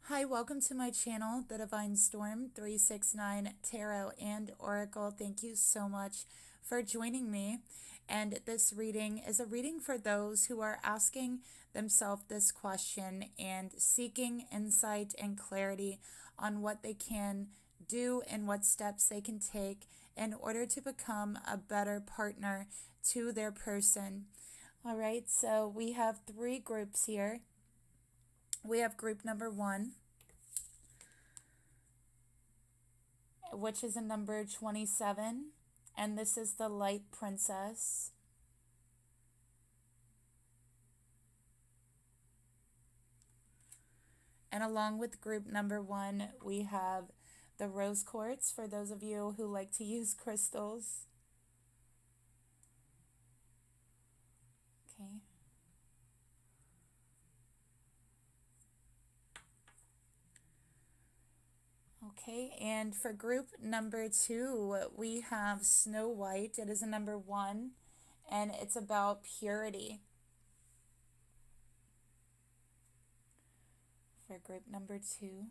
Hi, welcome to my channel, The Divine Storm 369 Tarot and Oracle. Thank you so much for joining me. And this reading is a reading for those who are asking themselves this question and seeking insight and clarity on what they can do and what steps they can take in order to become a better partner to their person. All right, so we have three groups here. We have group number 1, which is a number 27, and this is the Light Princess. And along with group number 1, we have the Rose Quartz, for those of you who like to use crystals. Okay. Okay, and for group number 2, we have Snow White. It is a number 1, and it's about purity. For group number 2.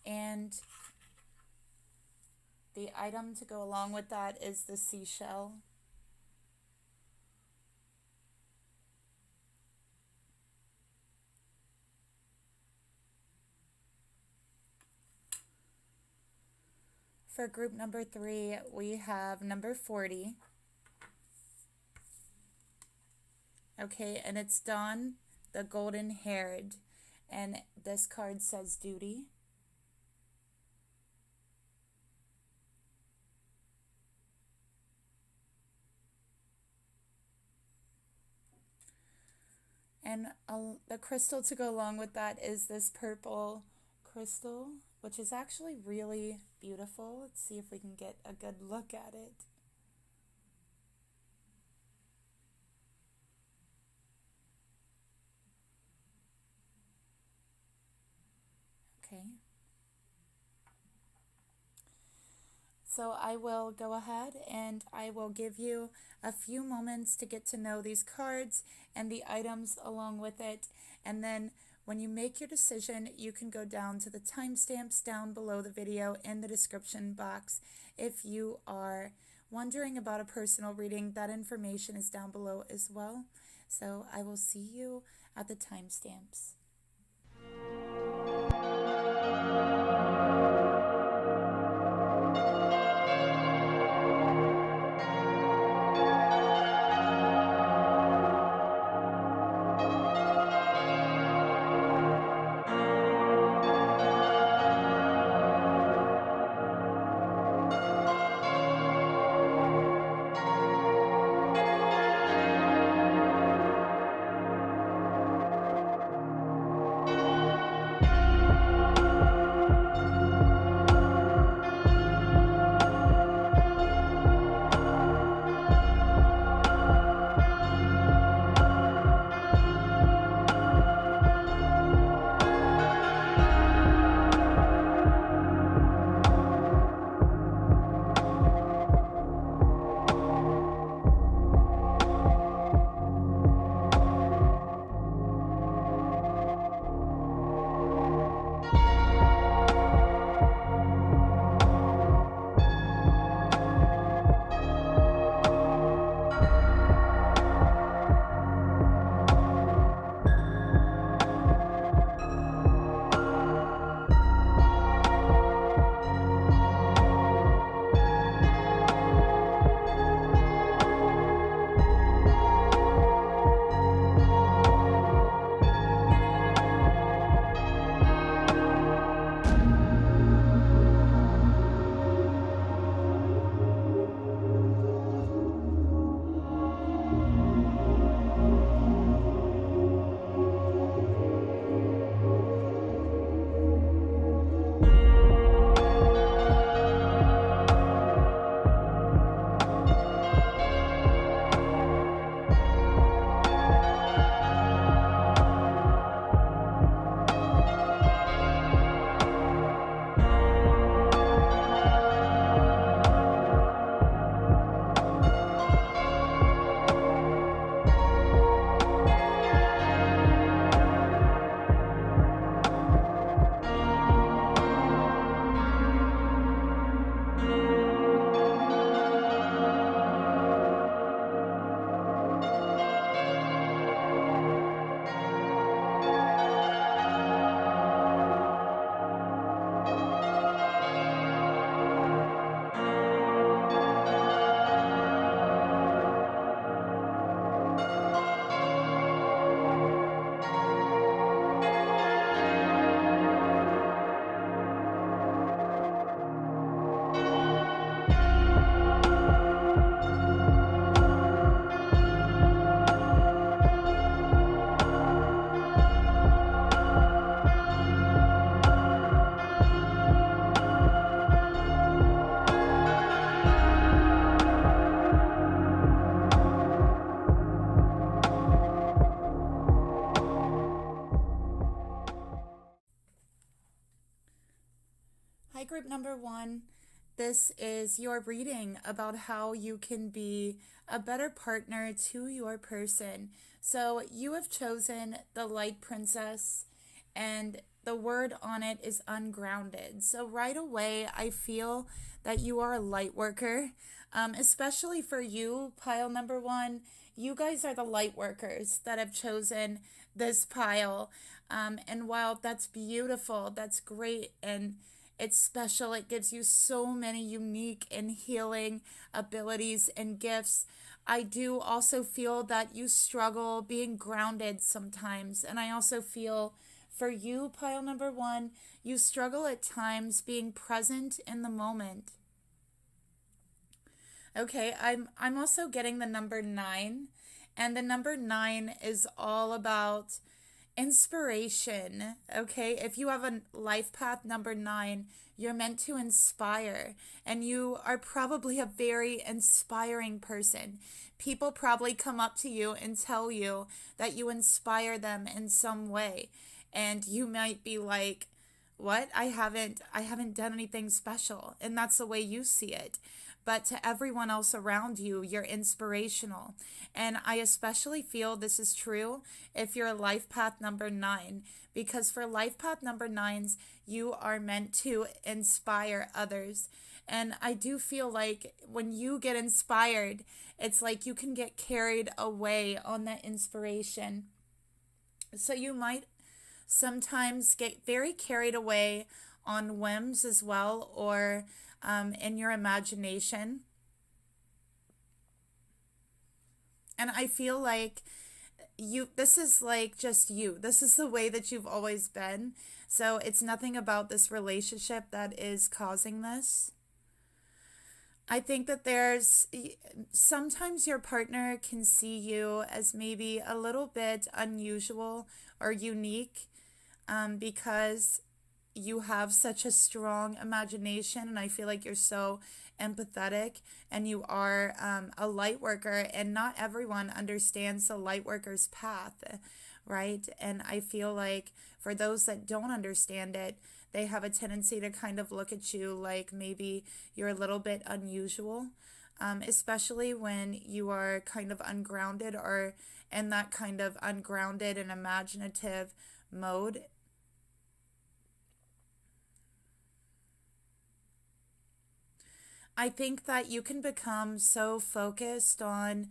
And the item to go along with that is the seashell. For group number 3, we have number 40. Okay, and it's Dawn, the Golden Haired. And this card says duty. And the crystal to go along with that is this purple crystal, which is actually really beautiful. Let's see if we can get a good look at it. Okay. So I will go ahead and I will give you a few moments to get to know these cards and the items along with it. And then when you make your decision, you can go down to the timestamps down below the video in the description box. If you are wondering about a personal reading, that information is down below as well. So I will see you at the timestamps. group number 1, this is your reading about how you can be a better partner to your person. So you have chosen the Light Princess, and the word on it is ungrounded. So right away, I feel that you are a light worker, especially for you, pile number 1. You guys are the light workers that have chosen this pile. And while that's beautiful, that's great, and it's special, it gives you so many unique and healing abilities and gifts, I do also feel that you struggle being grounded sometimes. And I also feel for you, pile number 1, you struggle at times being present in the moment. Okay, I'm also getting the number 9, and the number 9 is all about inspiration. Okay, if you have a life path number 9, you're meant to inspire, and you are probably a very inspiring person. People probably come up to you and tell you that you inspire them in some way, and you might be like, what? I haven't done anything special. And that's the way you see it. But to everyone else around you, you're inspirational. And I especially feel this is true if you're a life path number 9, because for life path number 9s, you are meant to inspire others. And I do feel like when you get inspired, it's like you can get carried away on that inspiration. So you might sometimes get very carried away on whims as well, or in your imagination. And I feel like this is like just you. This is the way that you've always been. So it's nothing about this relationship that is causing this. I think that sometimes your partner can see you as maybe a little bit unusual or unique, because you have such a strong imagination, and I feel like you're so empathetic, and you are a light worker, and not everyone understands the light worker's path, right? And I feel like for those that don't understand it, they have a tendency to kind of look at you like maybe you're a little bit unusual, especially when you are kind of ungrounded or in that kind of ungrounded and imaginative mode. I think that you can become so focused on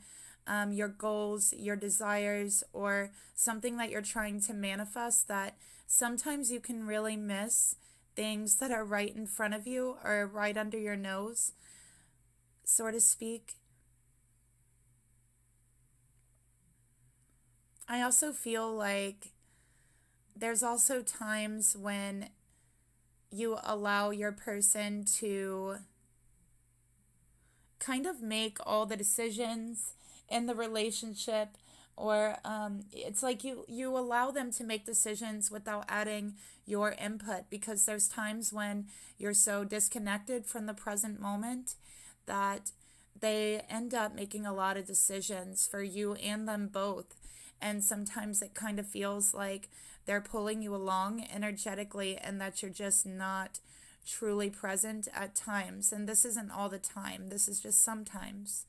your goals, your desires, or something that you're trying to manifest that sometimes you can really miss things that are right in front of you or right under your nose, so to speak. I also feel like there's also times when you allow your person to kind of make all the decisions in the relationship, or it's like you allow them to make decisions without adding your input, because there's times when you're so disconnected from the present moment that they end up making a lot of decisions for you and them both. And sometimes it kind of feels like they're pulling you along energetically, and that you're just not truly present at times. And this isn't all the time, this is just sometimes.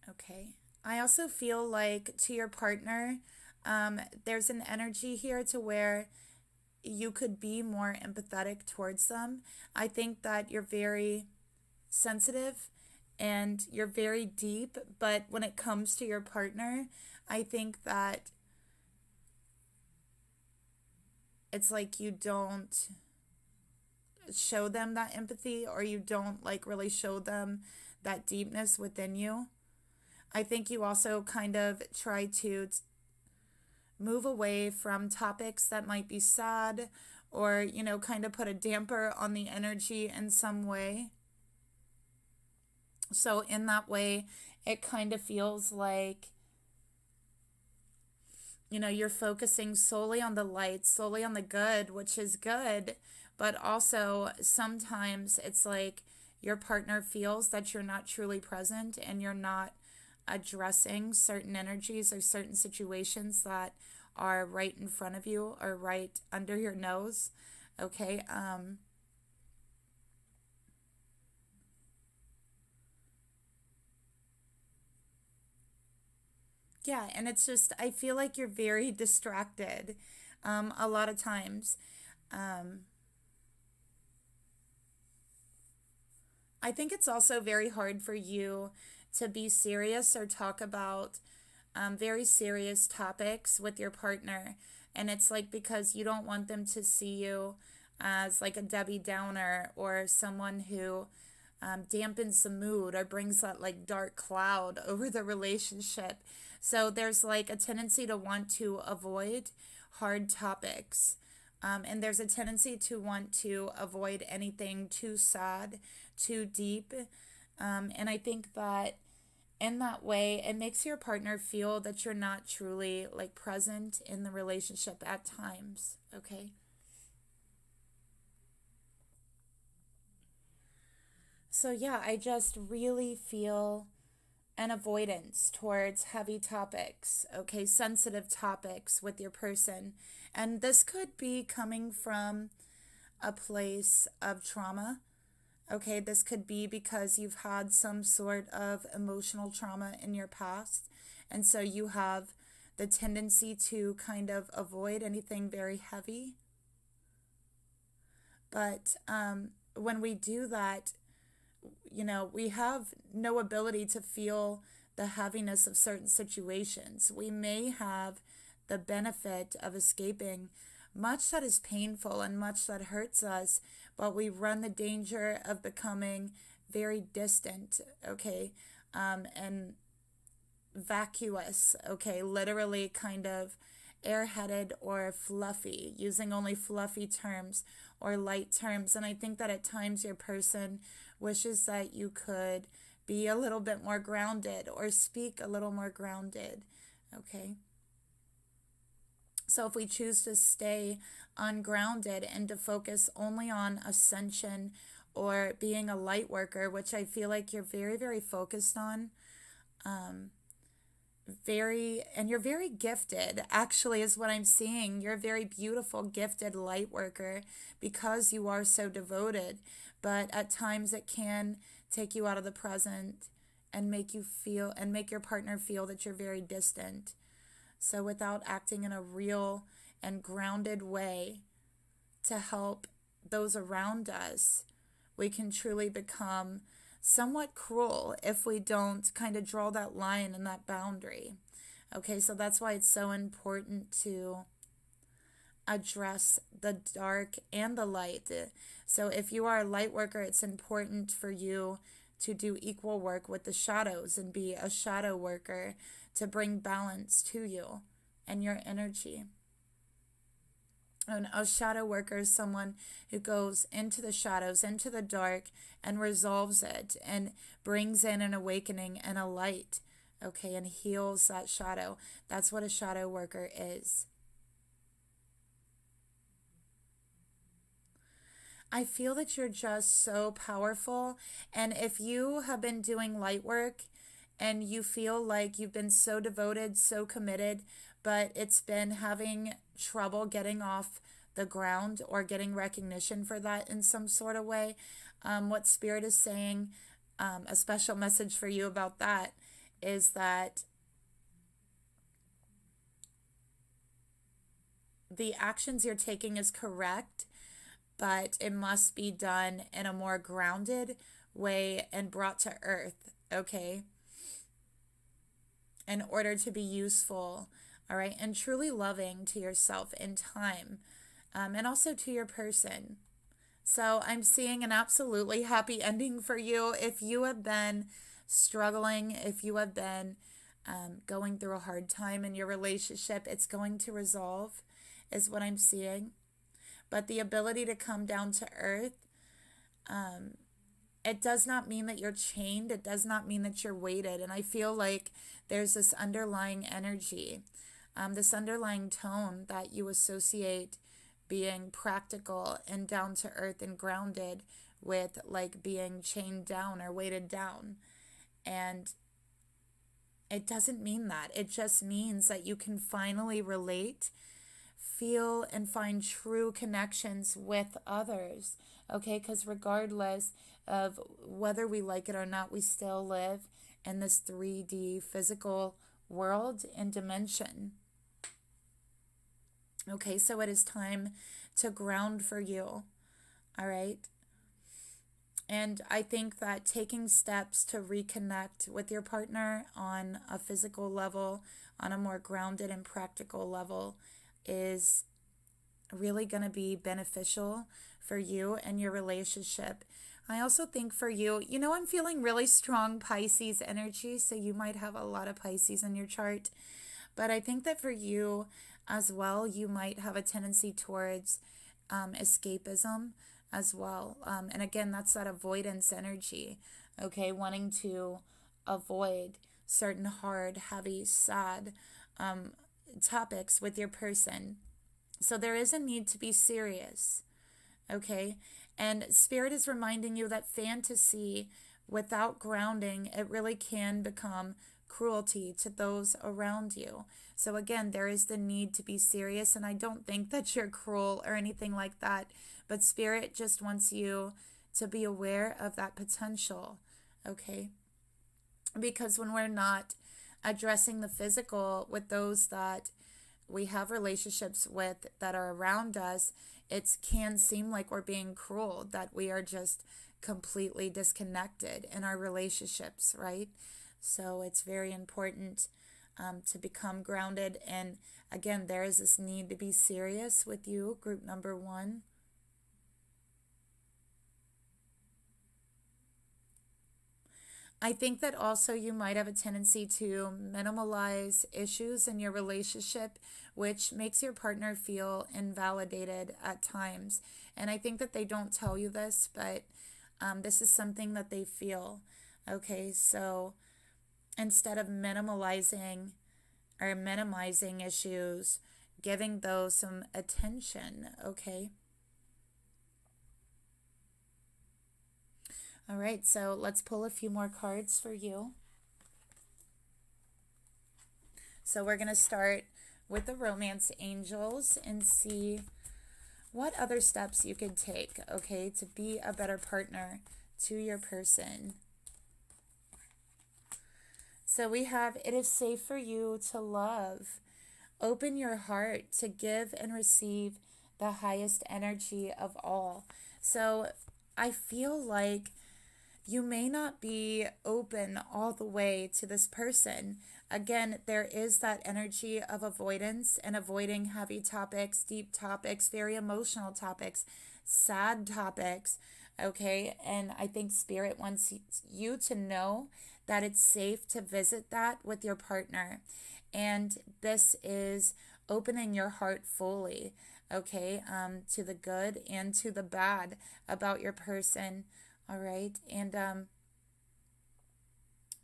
Okay. I also feel like to your partner, there's an energy here to where you could be more empathetic towards them. I think that you're very sensitive and you're very deep, but when it comes to your partner, I think that it's like you don't show them that empathy, or you don't like really show them that deepness within you. I think you also kind of try to move away from topics that might be sad, or, kind of put a damper on the energy in some way. So in that way, it kind of feels like, you're focusing solely on the light, solely on the good, which is good, but also sometimes it's like your partner feels that you're not truly present and you're not addressing certain energies or certain situations that are right in front of you or right under your nose. Okay. Yeah, and it's just, I feel like you're very distracted a lot of times. Um, I think it's also very hard for you to be serious or talk about very serious topics with your partner. And it's like because you don't want them to see you as like a Debbie Downer or someone who dampens the mood or brings that like dark cloud over the relationship. So there's like a tendency to want to avoid hard topics. And there's a tendency to want to avoid anything too sad, too deep. And I think that in that way, it makes your partner feel that you're not truly like present in the relationship at times. Okay. So, yeah, I just really feel an avoidance towards heavy topics, okay, sensitive topics with your person. And this could be coming from a place of trauma. Okay, this could be because you've had some sort of emotional trauma in your past. And so you have the tendency to kind of avoid anything very heavy. But when we do that, we have no ability to feel the heaviness of certain situations. We may have the benefit of escaping much that is painful and much that hurts us, but we run the danger of becoming very distant, okay, and vacuous, okay, literally kind of airheaded or fluffy, using only fluffy terms or light terms. And I think that at times your person wishes that you could be a little bit more grounded or speak a little more grounded, okay? So if we choose to stay ungrounded and to focus only on ascension or being a light worker, which I feel like you're very, very focused on, and you're very gifted, actually, is what I'm seeing. You're a very beautiful, gifted light worker because you are so devoted. But at times it can take you out of the present and make your partner feel that you're very distant. So without acting in a real and grounded way to help those around us, we can truly become somewhat cruel if we don't kind of draw that line and that boundary. Okay, so that's why it's so important to address the dark and the light. So if you are a light worker, it's important for you to do equal work with the shadows and be a shadow worker to bring balance to you and your energy. And a shadow worker is someone who goes into the shadows, into the dark, and resolves it and brings in an awakening and a light, okay, and heals that shadow. That's what a shadow worker is. I feel that you're just so powerful. And if you have been doing light work and you feel like you've been so devoted, so committed, but it's been having trouble getting off the ground or getting recognition for that in some sort of way, what Spirit is saying, a special message for you about that is that the actions you're taking is correct, but it must be done in a more grounded way and brought to earth, okay, in order to be useful, all right, and truly loving to yourself in time, and also to your person. So I'm seeing an absolutely happy ending for you. If you have been struggling, if you have been going through a hard time in your relationship, it's going to resolve, is what I'm seeing. But the ability to come down to earth, it does not mean that you're chained. It does not mean that you're weighted. And I feel like there's this underlying energy, this underlying tone that you associate being practical and down to earth and grounded with like being chained down or weighted down. And it doesn't mean that. It just means that you can finally relate, feel, and find true connections with others. Okay, because regardless of whether we like it or not, we still live in this 3D physical world and dimension. Okay, so it is time to ground for you. All right. And I think that taking steps to reconnect with your partner on a physical level, on a more grounded and practical level, is really going to be beneficial for you and your relationship. I also think for you, I'm feeling really strong Pisces energy, so you might have a lot of Pisces in your chart. But I think that for you as well, you might have a tendency towards escapism as well. And again, that's that avoidance energy, okay? Wanting to avoid certain hard, heavy, sad topics with your person. So there is a need to be serious, okay? And Spirit is reminding you that fantasy without grounding, it really can become cruelty to those around you. So again, there is the need to be serious, and I don't think that you're cruel or anything like that, but Spirit just wants you to be aware of that potential, okay? Because when we're not addressing the physical with those that we have relationships with that are around us, it can seem like we're being cruel, that we are just completely disconnected in our relationships, right? So it's very important to become grounded. And again, there is this need to be serious with you, group number 1. I think that also you might have a tendency to minimalize issues in your relationship, which makes your partner feel invalidated at times. And I think that they don't tell you this, but this is something that they feel. Okay, so instead of minimalizing or minimizing issues, giving those some attention, okay? All right, so let's pull a few more cards for you. So we're going to start with the romance angels and see what other steps you could take, okay, to be a better partner to your person. So we have, it is safe for you to love. Open your heart to give and receive the highest energy of all. So I feel like you may not be open all the way to this person. Again, there is that energy of avoidance and avoiding heavy topics, deep topics, very emotional topics, sad topics, okay? And I think Spirit wants you to know that it's safe to visit that with your partner. And this is opening your heart fully, okay, to the good and to the bad about your person. All right, and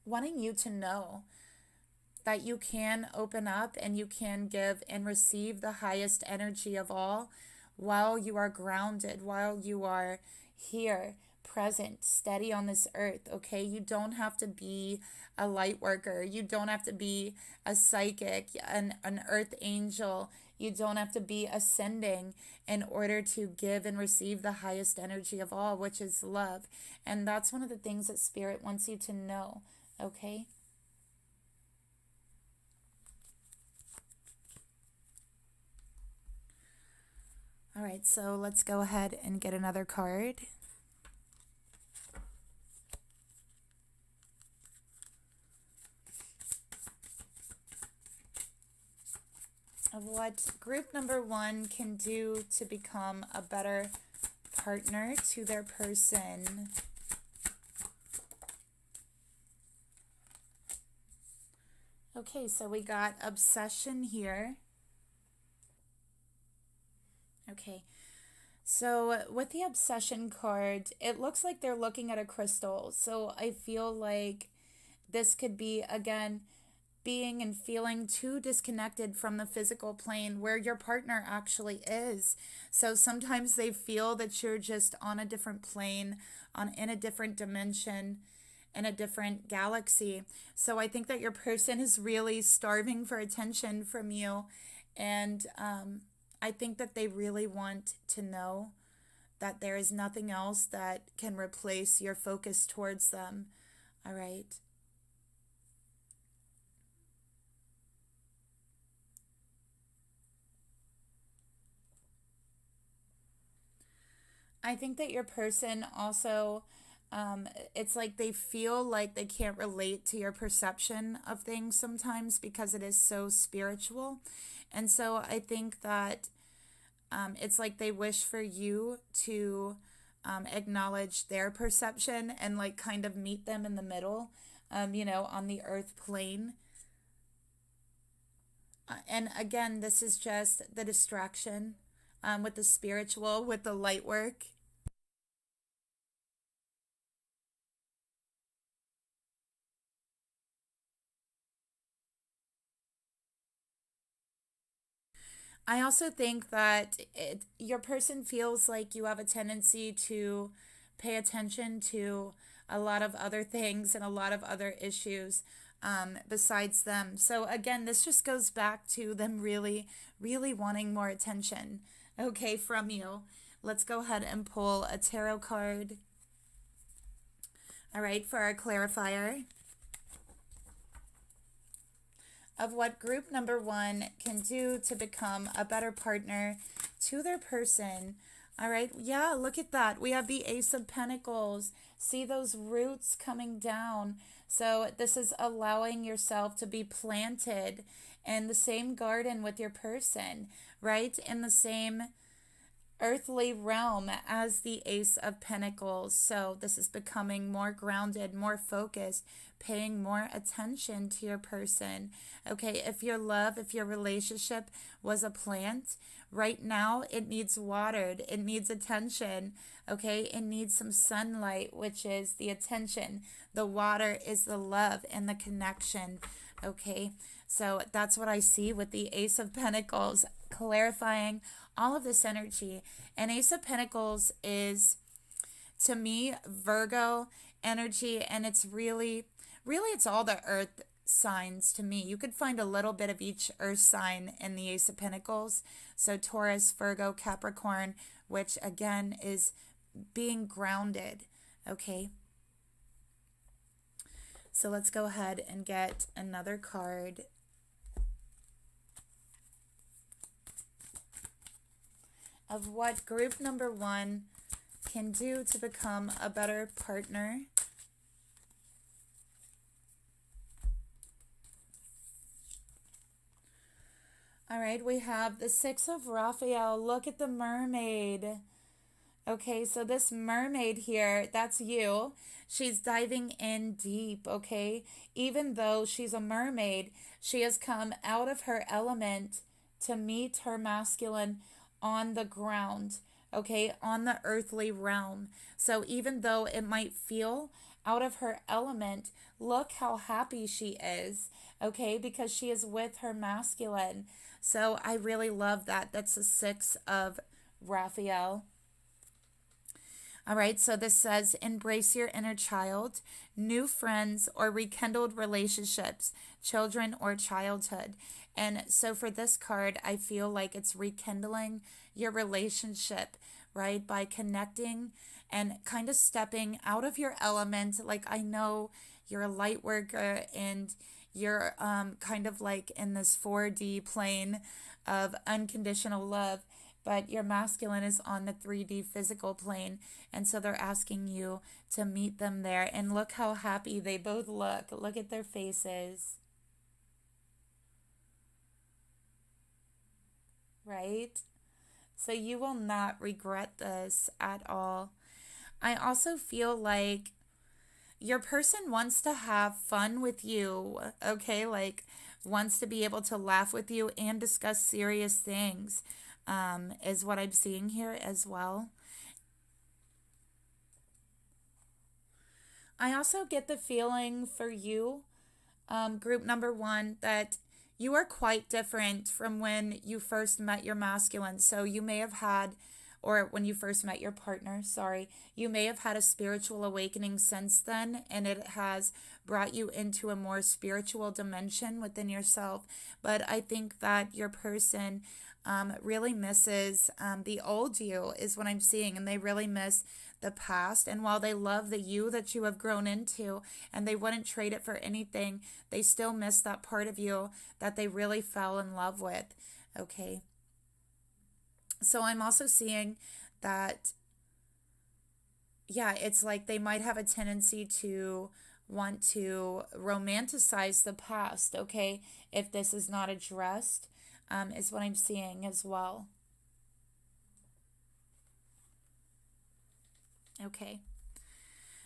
wanting you to know that you can open up and you can give and receive the highest energy of all while you are grounded, while you are here, present, steady on this earth, okay? You don't have to be a light worker. You don't have to be a psychic, an earth angel. You don't have to be ascending in order to give and receive the highest energy of all, which is love. And that's one of the things that Spirit wants you to know, okay? All right, so let's go ahead and get another card. Of what group number 1 can do to become a better partner to their person. Okay, so we got obsession here. Okay, so with the obsession card, it looks like they're looking at a crystal. So I feel like this could be, again, being and feeling too disconnected from the physical plane where your partner actually is. So sometimes they feel that you're just on a different plane, in a different dimension, in a different galaxy. So I think that your person is really starving for attention from you. And I think that they really want to know that there is nothing else that can replace your focus towards them. All right. I think that your person also, it's like they feel like they can't relate to your perception of things sometimes because it is so spiritual. And so I think that it's like they wish for you to acknowledge their perception and like kind of meet them in the middle, on the earth plane. And again, this is just the distraction with the spiritual, with the light work. I also think that your person feels like you have a tendency to pay attention to a lot of other things and a lot of other issues besides them. So, again, this just goes back to them really, really wanting more attention, okay, from you. Let's go ahead and pull a tarot card. All right, for our clarifier of what group number one can do to become a better partner to their person. All right, yeah, look at that. We have the Ace of Pentacles. See those roots coming down. So this is allowing yourself to be planted in the same garden with your person, right? In the same earthly realm as the Ace of Pentacles. So this is becoming more grounded, more focused, paying more attention to your person. Okay, if your relationship was a plant, right now it needs watered, it needs attention. Okay, it needs some sunlight, which is the attention. The water is the love and the connection. Okay, so that's what I see with the Ace of Pentacles, clarifying all of this energy. And Ace of Pentacles is, to me, Virgo energy, and it's really, really, it's all the earth signs to me. You could find a little bit of each earth sign in the Ace of Pentacles. So Taurus, Virgo, Capricorn, which again is being grounded. Okay. So let's go ahead and get another card. Of what group number one can do to become a better partner. All right, we have the Six of Raphael. Look at the mermaid. Okay, so this mermaid here, that's you. She's diving in deep, okay? Even though she's a mermaid, she has come out of her element to meet her masculine on the ground, okay? On the earthly realm. So even though it might feel out of her element, look how happy she is, okay? Because she is with her masculine. So I really love that. That's the Six of Raphael. All right, so this says, embrace your inner child, new friends or rekindled relationships, children or childhood. And so for this card, I feel like it's rekindling your relationship, right? By connecting and kind of stepping out of your element. Like, I know you're a light worker and you're kind of like in this 4D plane of unconditional love, but your masculine is on the 3D physical plane. And so they're asking you to meet them there. And look how happy they both look. Look at their faces. Right? So you will not regret this at all. I also feel like your person wants to have fun with you, okay? Like, wants to be able to laugh with you and discuss serious things, is what I'm seeing here as well. I also get the feeling for you, group number one, that you are quite different from when you first met your masculine. So you may have had, or when you first met your partner, sorry, you may have had a spiritual awakening since then, and it has brought you into a more spiritual dimension within yourself. But I think that your person really misses the old you, is what I'm seeing, and they really miss the past. And while they love the you that you have grown into and they wouldn't trade it for anything, they still miss that part of you that they really fell in love with. Okay. So I'm also seeing that, yeah, it's like they might have a tendency to want to romanticize the past, okay, if this is not addressed, is what I'm seeing as well. Okay,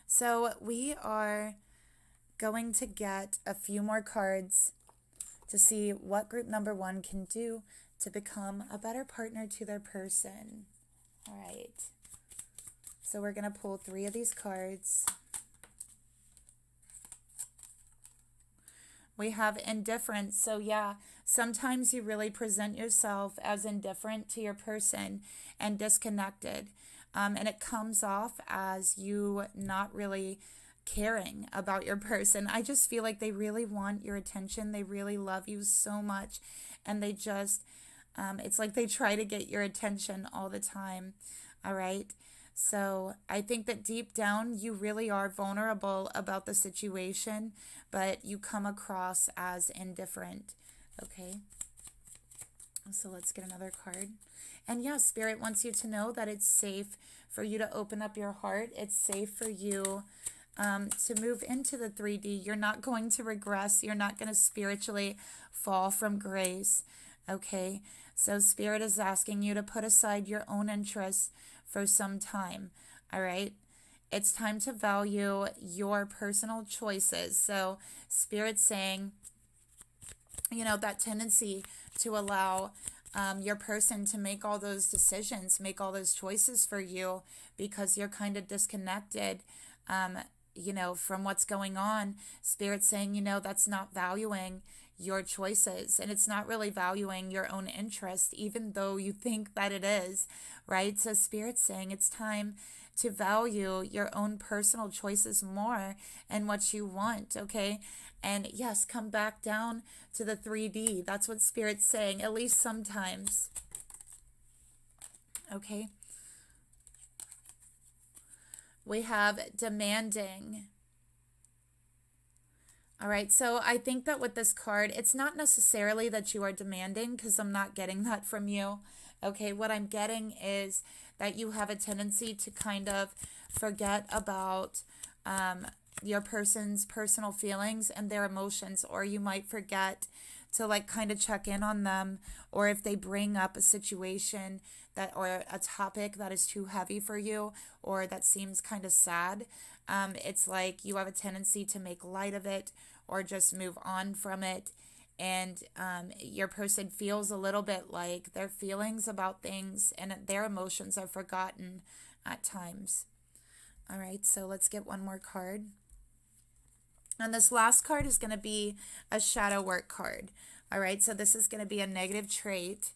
so we are going to get a few more cards to see what group number one can do to become a better partner to their person. All right, so we're going to pull 3 of these cards. We have indifference. So yeah, sometimes you really present yourself as indifferent to your person and disconnected. And it comes off as you not really caring about your person. I just feel like they really want your attention. They really love you so much. And they just, it's like they try to get your attention all the time. All right. So I think that deep down, you really are vulnerable about the situation, but you come across as indifferent. Okay. So let's get another card. And yeah, Spirit wants you to know that it's safe for you to open up your heart. It's safe for you to move into the 3D. You're not going to regress. You're not going to spiritually fall from grace. Okay. So Spirit is asking you to put aside your own interests for some time. All right. It's time to value your personal choices. So Spirit's saying, you know, that tendency to allow your person to make all those decisions, make all those choices for you because you're kind of disconnected, you know, from what's going on. Spirit's saying, you know, that's not valuing your choices, and it's not really valuing your own interest, even though you think that it is, right? So Spirit's saying it's time to value your own personal choices more and what you want, okay? And yes, come back down to the 3D. That's what Spirit's saying, at least sometimes. Okay. We have demanding. All right, so I think that with this card, it's not necessarily that you are demanding, because I'm not getting that from you. Okay, what I'm getting is that you have a tendency to kind of forget about your person's personal feelings and their emotions, or you might forget to like kind of check in on them, or if they bring up a situation that, or a topic that is too heavy for you, or that seems kind of sad, it's like you have a tendency to make light of it or just move on from it. And your person feels a little bit like their feelings about things and their emotions are forgotten at times. All right, so let's get one more card. And this last card is going to be a shadow work card. All right, so this is going to be a negative trait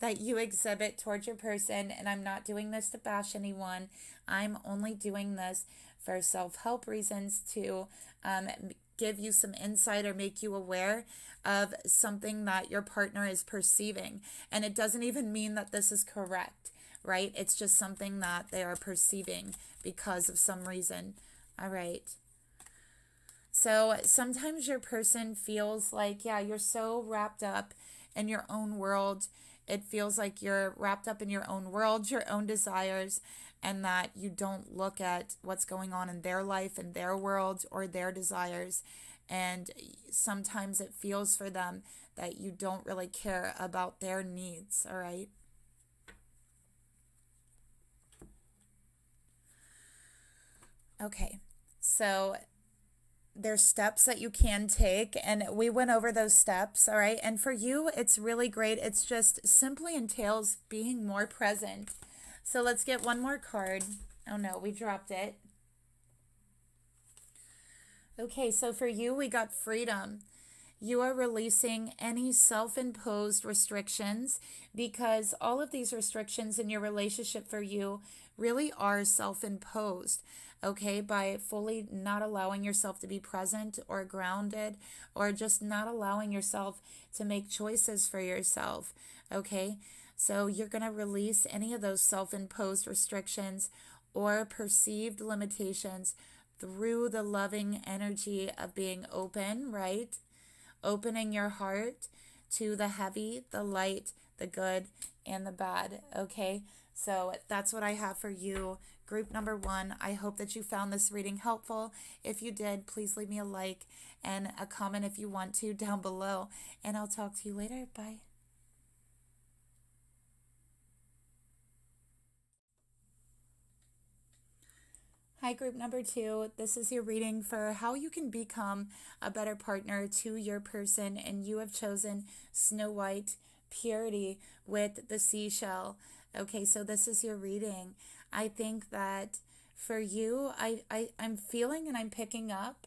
that you exhibit towards your person. And I'm not doing this to bash anyone. I'm only doing this for self-help reasons, to give you some insight or make you aware of something that your partner is perceiving. And it doesn't even mean that this is correct, right? It's just something that they are perceiving because of some reason. All right. So sometimes your person feels like, yeah, you're so wrapped up in your own world. It feels like you're wrapped up in your own world, your own desires, and that you don't look at what's going on in their life and their world or their desires. And sometimes it feels for them that you don't really care about their needs, all right? Okay, so there's steps that you can take, and we went over those steps, all right? And for you, it's really great. It's just simply entails being more present. So let's get one more card. Oh no, we dropped it. Okay, so for you, we got freedom. You are releasing any self imposed restrictions because all of these restrictions in your relationship for you really are self imposed. Okay, by fully not allowing yourself to be present or grounded, or just not allowing yourself to make choices for yourself. Okay, so you're going to release any of those self imposed restrictions or perceived limitations through the loving energy of being open, right? Opening your heart to the heavy, the light, the good, and the bad. Okay, so that's what I have for you, group number one. I hope that you found this reading helpful. If you did, please leave me a like and a comment if you want to down below, and I'll talk to you later. Bye. Hi, group number two. This is your reading for how you can become a better partner to your person, and you have chosen Snow White Purity with the seashell. Okay, so this is your reading. I think that for you, I'm feeling and I'm picking up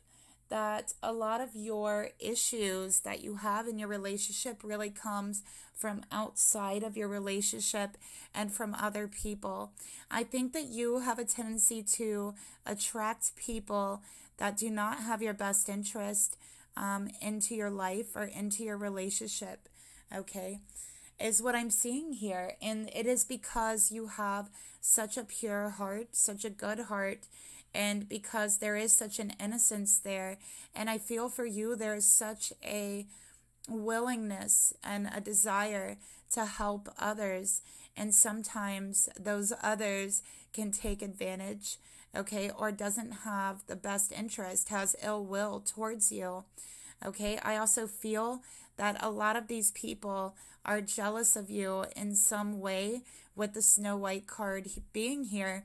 that a lot of your issues that you have in your relationship really comes from outside of your relationship and from other people. I think that you have a tendency to attract people that do not have your best interest into your life or into your relationship. Okay, is what I'm seeing here. And it is because you have such a pure heart, such a good heart, and because there is such an innocence there. And I feel for you, there is such a willingness and a desire to help others. And sometimes those others can take advantage, okay, or doesn't have the best interest, has ill will towards you. Okay, I also feel that a lot of these people are jealous of you in some way with the Snow White card being here.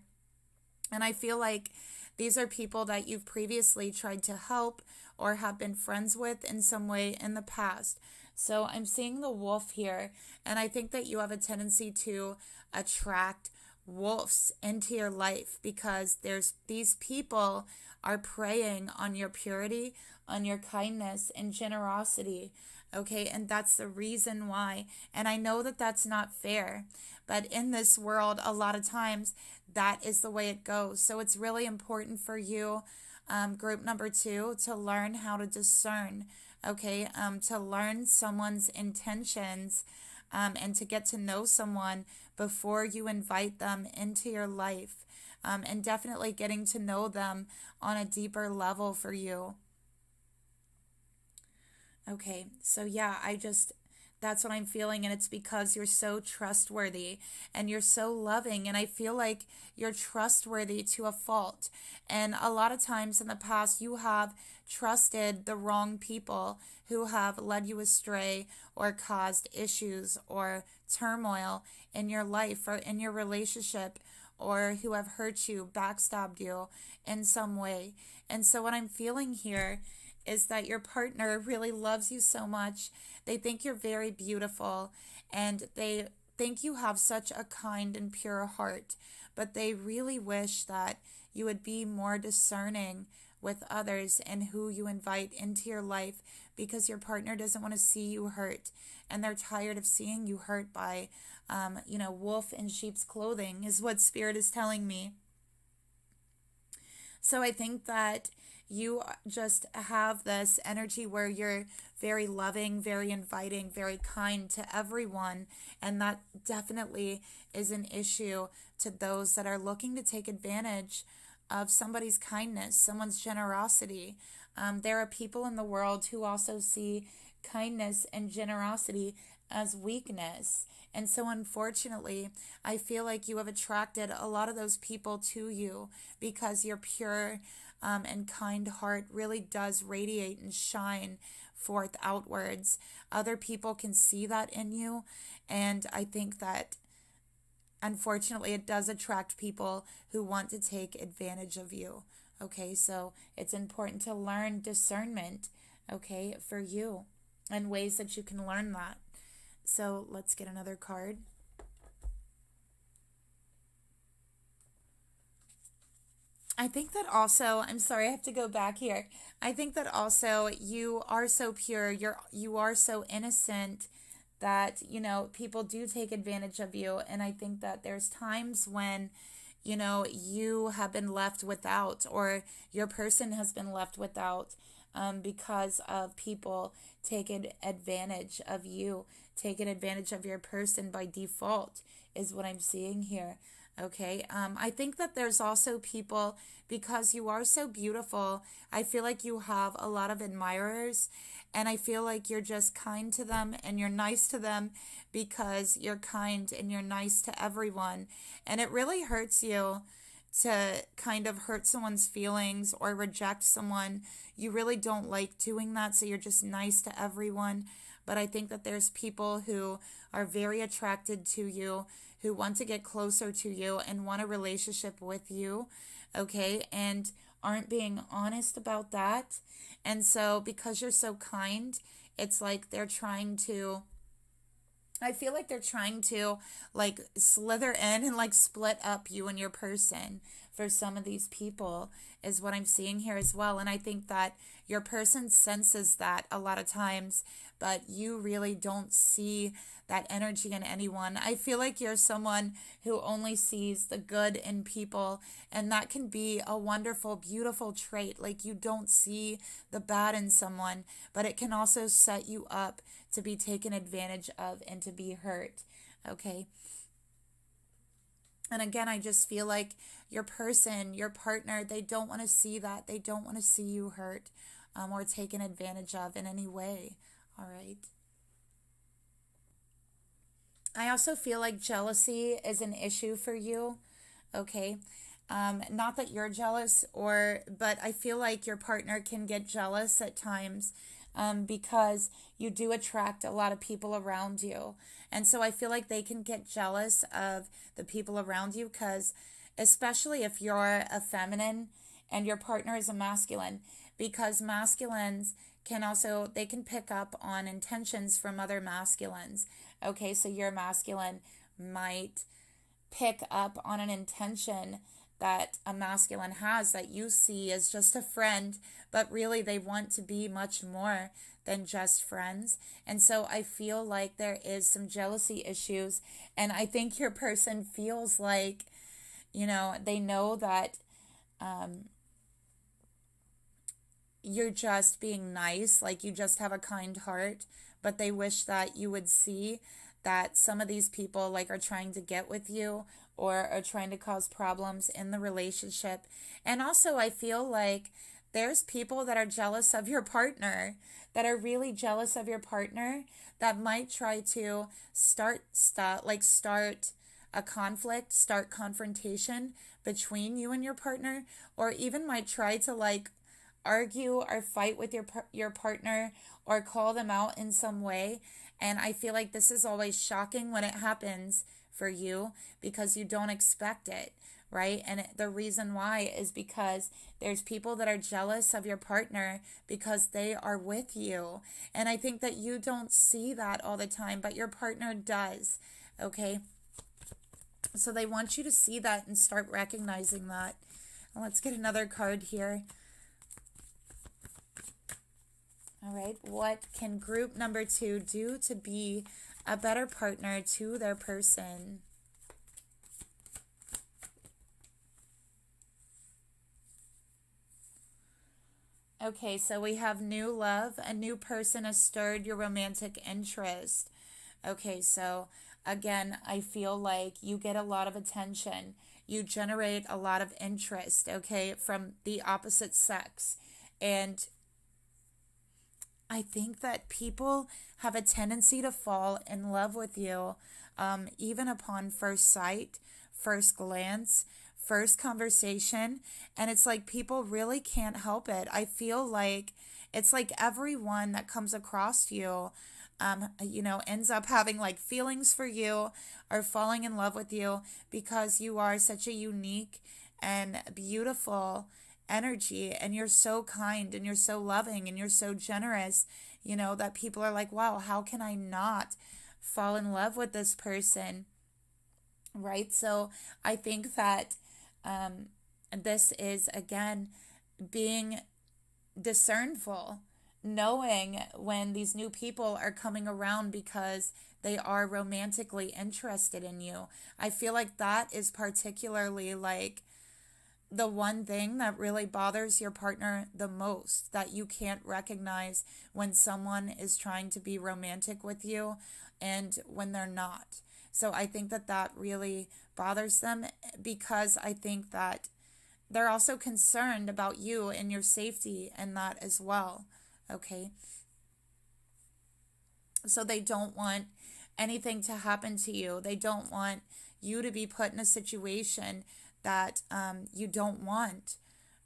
And I feel like these are people that you've previously tried to help or have been friends with in some way in the past. So I'm seeing the wolf here, and I think that you have a tendency to attract wolves into your life because there's these people are preying on your purity, on your kindness and generosity. Okay, and that's the reason why. And I know that that's not fair, but in this world, a lot of times that is the way it goes. So it's really important for you, group number two, to learn how to discern, okay, to learn someone's intentions, and to get to know someone before you invite them into your life, and definitely getting to know them on a deeper level for you. Okay, so yeah, that's what I'm feeling, and it's because you're so trustworthy and you're so loving, and I feel like you're trustworthy to a fault. And a lot of times in the past, you have trusted the wrong people who have led you astray or caused issues or turmoil in your life or in your relationship, or who have hurt you, backstabbed you in some way. And so, what I'm feeling here is that your partner really loves you so much. They think you're very beautiful, and they think you have such a kind and pure heart, but they really wish that you would be more discerning with others and who you invite into your life, because your partner doesn't want to see you hurt, and they're tired of seeing you hurt by wolf in sheep's clothing is what spirit is telling me. So I think that you just have this energy where you're very loving, very inviting, very kind to everyone. And that definitely is an issue to those that are looking to take advantage of somebody's kindness, someone's generosity. There are people in the world who also see kindness and generosity as weakness. And so, unfortunately, I feel like you have attracted a lot of those people to you because your pure and kind heart really does radiate and shine forth outwards. Other people can see that in you, and I think that unfortunately it does attract people who want to take advantage of you. Okay, so it's important to learn discernment, okay, for you, and ways that you can learn that. So let's get another card. I think that also, I'm sorry, I have to go back here. I think that also you are so pure, you are so innocent that, people do take advantage of you. And I think that there's times when, you have been left without, or your person has been left without, because of people taking advantage of you, taking advantage of your person by default, is what I'm seeing here. Okay. I think that there's also people, because you are so beautiful, I feel like you have a lot of admirers, and I feel like you're just kind to them and you're nice to them because you're kind and you're nice to everyone. And it really hurts you to kind of hurt someone's feelings or reject someone. You really don't like doing that, so you're just nice to everyone. But I think that there's people who are very attracted to you, who want to get closer to you and want a relationship with you, okay, and aren't being honest about that. And so because you're so kind, it's like they're trying to, I feel like they're trying to like slither in and like split up you and your person for some of these people, is what I'm seeing here as well. And I think that your person senses that a lot of times, but you really don't see that energy in anyone. I feel like you're someone who only sees the good in people, and that can be a wonderful, beautiful trait. Like, you don't see the bad in someone, but it can also set you up to be taken advantage of and to be hurt. Okay. And again, I just feel like your person, your partner, they don't want to see that. They don't want to see you hurt, or taken advantage of in any way. All right. I also feel like jealousy is an issue for you. Okay. Not that you're jealous, but I feel like your partner can get jealous at times, because you do attract a lot of people around you. And so I feel like they can get jealous of the people around you, because especially if you're a feminine and your partner is a masculine, because masculines can also, they can pick up on intentions from other masculines. Okay, so your masculine might pick up on an intention that a masculine has that you see as just a friend, but really they want to be much more than just friends. And so I feel like there is some jealousy issues, and I think your person feels like, they know that you're just being nice, like you just have a kind heart, but they wish that you would see that some of these people like are trying to get with you or are trying to cause problems in the relationship. And also I feel like there's people that are jealous of your partner, that are really jealous of your partner, that might try to start a conflict, start confrontation between you and your partner, or even might try to like argue or fight with your partner or call them out in some way. And I feel like this is always shocking when it happens for you, because you don't expect it, right? And the reason why is because there's people that are jealous of your partner because they are with you. And I think that you don't see that all the time, but your partner does, okay? So they want you to see that and start recognizing that. Let's get another card here. All right, what can group number 2 do to be a better partner to their person? Okay, so we have new love. A new person has stirred your romantic interest. Okay, so again, I feel like you get a lot of attention. You generate a lot of interest, okay, from the opposite sex. And I think that people have a tendency to fall in love with you, even upon first sight, first glance, first conversation. And it's like people really can't help it. I feel like it's like everyone that comes across you, ends up having like feelings for you or falling in love with you, because you are such a unique and beautiful energy, and you're so kind and you're so loving and you're so generous, that people are like, wow, how can I not fall in love with this person, right? So I think that this is, again, being discernful, knowing when these new people are coming around because they are romantically interested in you. I feel like that is particularly like the one thing that really bothers your partner the most, that you can't recognize when someone is trying to be romantic with you and when they're not. So I think that that really bothers them, because I think that they're also concerned about you and your safety and that as well. Okay. So they don't want anything to happen to you. They don't want you to be put in a situation that you don't want,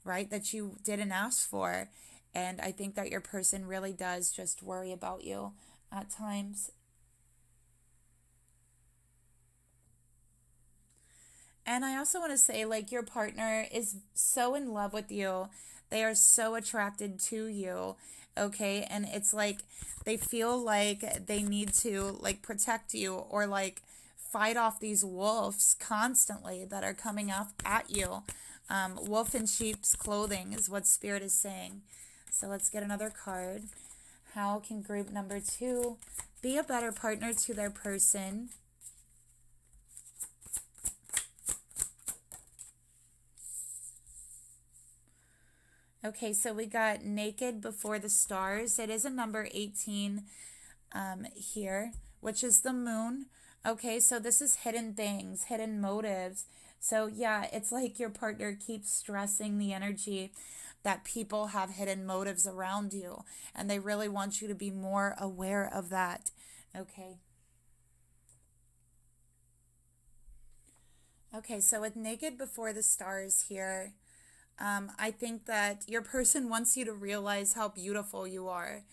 right? That you didn't ask for. And I think that your person really does just worry about you at times. And I also want to say, like, your partner is so in love with you. They are so attracted to you, okay? And it's like they feel like they need to, like, protect you, or, like, fight off these wolves constantly that are coming up at you. Wolf in sheep's clothing is what Spirit is saying. So let's get another card. How can group number 2 be a better partner to their person? Okay, so we got Naked Before the Stars. It is a number 18 here, which is the moon. Okay, so this is hidden things, hidden motives. So yeah, it's like your partner keeps stressing the energy that people have hidden motives around you, and they really want you to be more aware of that. Okay. Okay, so with Naked Before the Stars here, I think that your person wants you to realize how beautiful you are.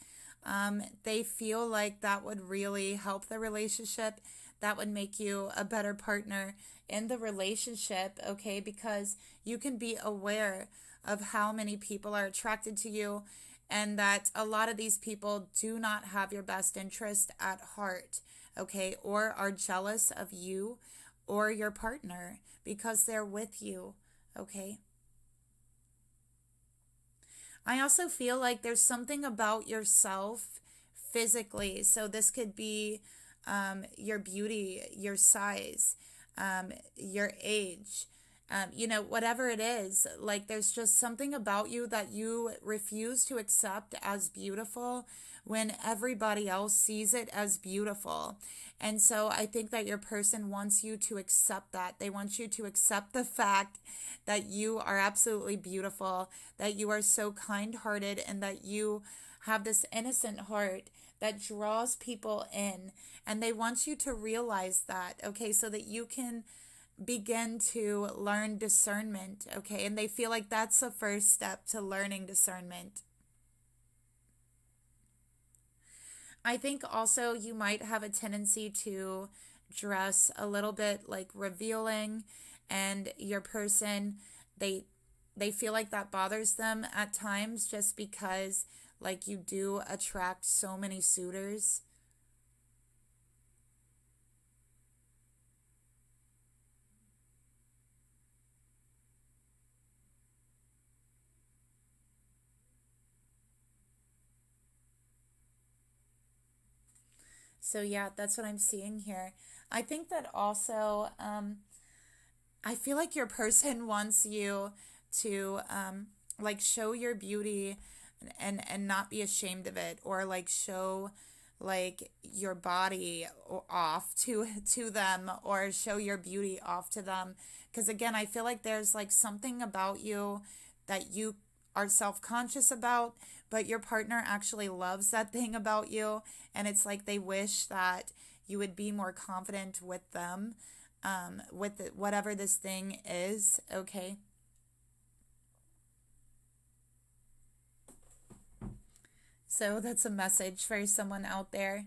They feel like that would really help the relationship. That would make you a better partner in the relationship, okay? Because you can be aware of how many people are attracted to you, and that a lot of these people do not have your best interest at heart, okay? Or are jealous of you or your partner because they're with you, okay? I also feel like there's something about yourself physically. So this could be your beauty, your size, your age, whatever it is. Like there's just something about you that you refuse to accept as beautiful when everybody else sees it as beautiful. And so I think that your person wants you to accept that. They want you to accept the fact that you are absolutely beautiful, that you are so kind-hearted, and that you have this innocent heart that draws people in. And they want you to realize that, okay, so that you can begin to learn discernment, okay? And they feel like that's the first step to learning discernment. I think also you might have a tendency to dress a little bit like revealing, and your person, they they feel like that bothers them at times, just because like you do attract so many suitors. So yeah, that's what I'm seeing here. I think that also I feel like your person wants you to like show your beauty, and not be ashamed of it, or like show like your body off to them, or show your beauty off to them, because again, I feel like there's like something about you that you are self-conscious about, but your partner actually loves that thing about you, and it's like they wish that you would be more confident with them, with it, whatever this thing is, okay? So that's a message for someone out there.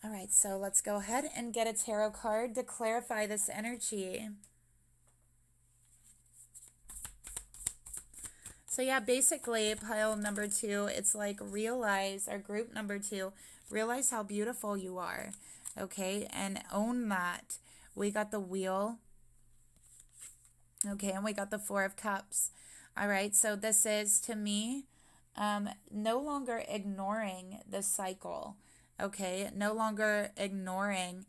All right, so let's go ahead and get a tarot card to clarify this energy. So yeah, basically pile number 2, it's like realize, or group number 2, realize how beautiful you are, okay? And own that. We got the wheel, Okay, and we got the Four of Cups. All right, so this is, to me, no longer ignoring the cycle. Okay, no longer ignoring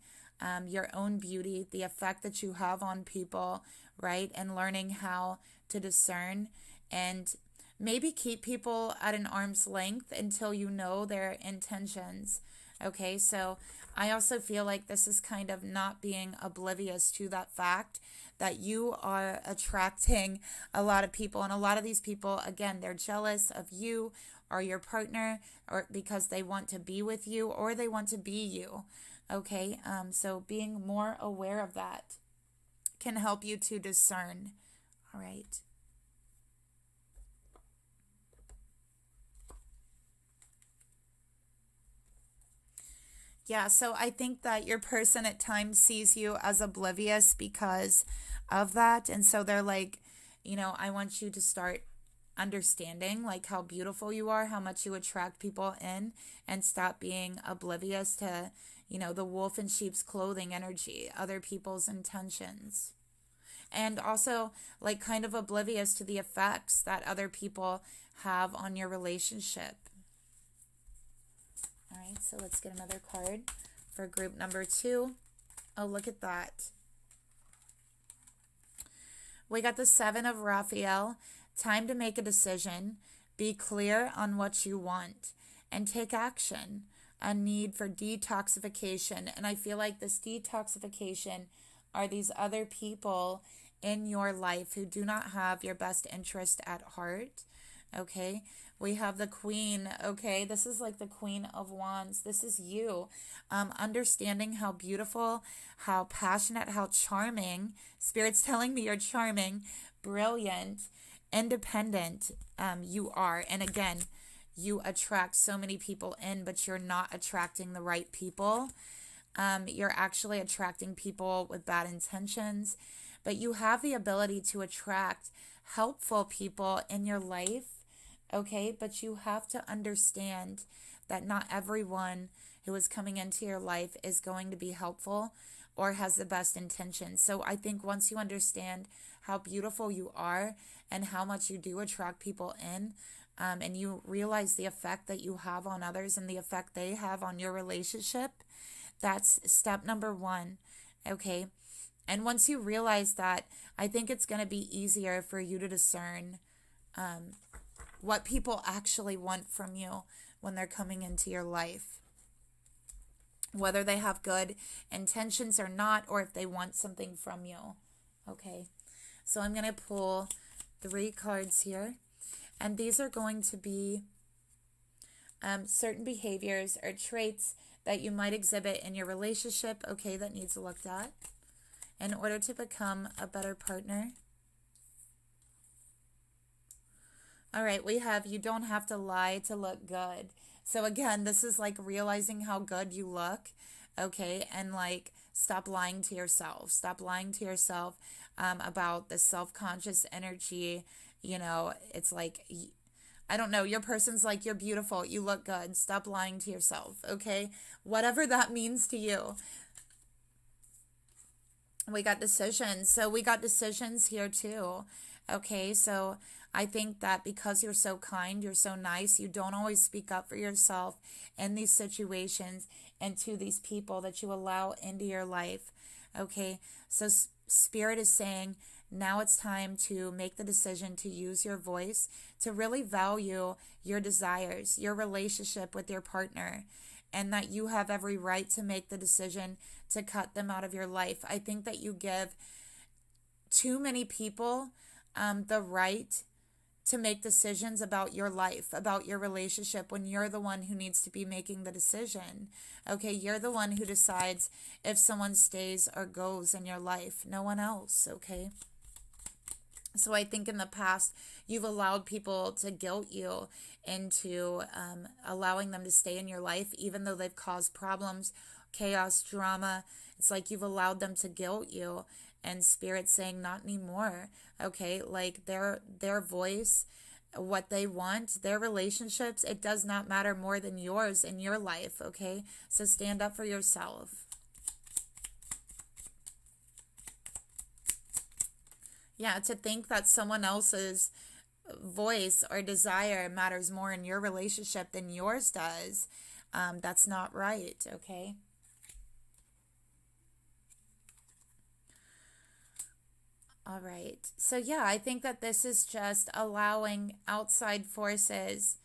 your own beauty, the effect that you have on people, right? And learning how to discern and maybe keep people at an arm's length until you know their intentions. Okay, so I also feel like this is kind of not being oblivious to that fact that you are attracting a lot of people. And a lot of these people, again, they're jealous of you or your partner, or because they want to be with you or they want to be you. Okay, so being more aware of that can help you to discern. All right. Yeah, so I think that your person at times sees you as oblivious because of that. And so they're like, I want you to start understanding like how beautiful you are, how much you attract people in, and stop being oblivious to, the wolf in sheep's clothing energy, other people's intentions. And also like kind of oblivious to the effects that other people have on your relationship. All right, so let's get another card for group number 2. Oh, look at that. We got the Seven of Raphael. Time to make a decision. Be clear on what you want and take action. A need for detoxification. And I feel like this detoxification are these other people in your life who do not have your best interest at heart. Okay, we have the Queen. Okay, this is like the Queen of Wands. This is you, understanding how beautiful, how passionate, how charming. Spirit's telling me you're charming, brilliant, independent, you are. And again, you attract so many people in, but you're not attracting the right people. You're actually attracting people with bad intentions, but you have the ability to attract helpful people in your life. Okay, but you have to understand that not everyone who is coming into your life is going to be helpful or has the best intentions. So I think once you understand how beautiful you are and how much you do attract people in, and you realize the effect that you have on others and the effect they have on your relationship, that's step number 1. Okay, and once you realize that, I think it's going to be easier for you to discern what people actually want from you when they're coming into your life, whether they have good intentions or not, or if they want something from you. Okay, so I'm going to pull 3 cards here, and these are going to be certain behaviors or traits that you might exhibit in your relationship, okay, that needs looked at in order to become a better partner. All right, we have you don't have to lie to look good. So again, this is like realizing how good you look, okay? And like stop lying to yourself. Stop lying to yourself about the self-conscious energy. It's like, I don't know, your person's like, you're beautiful, you look good. Stop lying to yourself, okay? Whatever that means to you. We got decisions. So we got decisions here too. Okay, so I think that because you're so kind, you're so nice, you don't always speak up for yourself in these situations and to these people that you allow into your life. Okay, so Spirit is saying now it's time to make the decision to use your voice, to really value your desires, your relationship with your partner, and that you have every right to make the decision to cut them out of your life. I think that you give too many people the right to make decisions about your life, about your relationship, when you're the one who needs to be making the decision. Okay, you're the one who decides if someone stays or goes in your life, no one else, okay? So I think in the past, you've allowed people to guilt you into allowing them to stay in your life, even though they've caused problems, chaos, drama. It's like you've allowed them to guilt you, and Spirit's saying not anymore. Okay, like their voice, what they want, their relationships, it does not matter more than yours in your life. Okay, so stand up for yourself. Yeah, to think that someone else's voice or desire matters more in your relationship than yours does, that's not right, okay? All right. So, yeah, I think that this is just allowing outside forces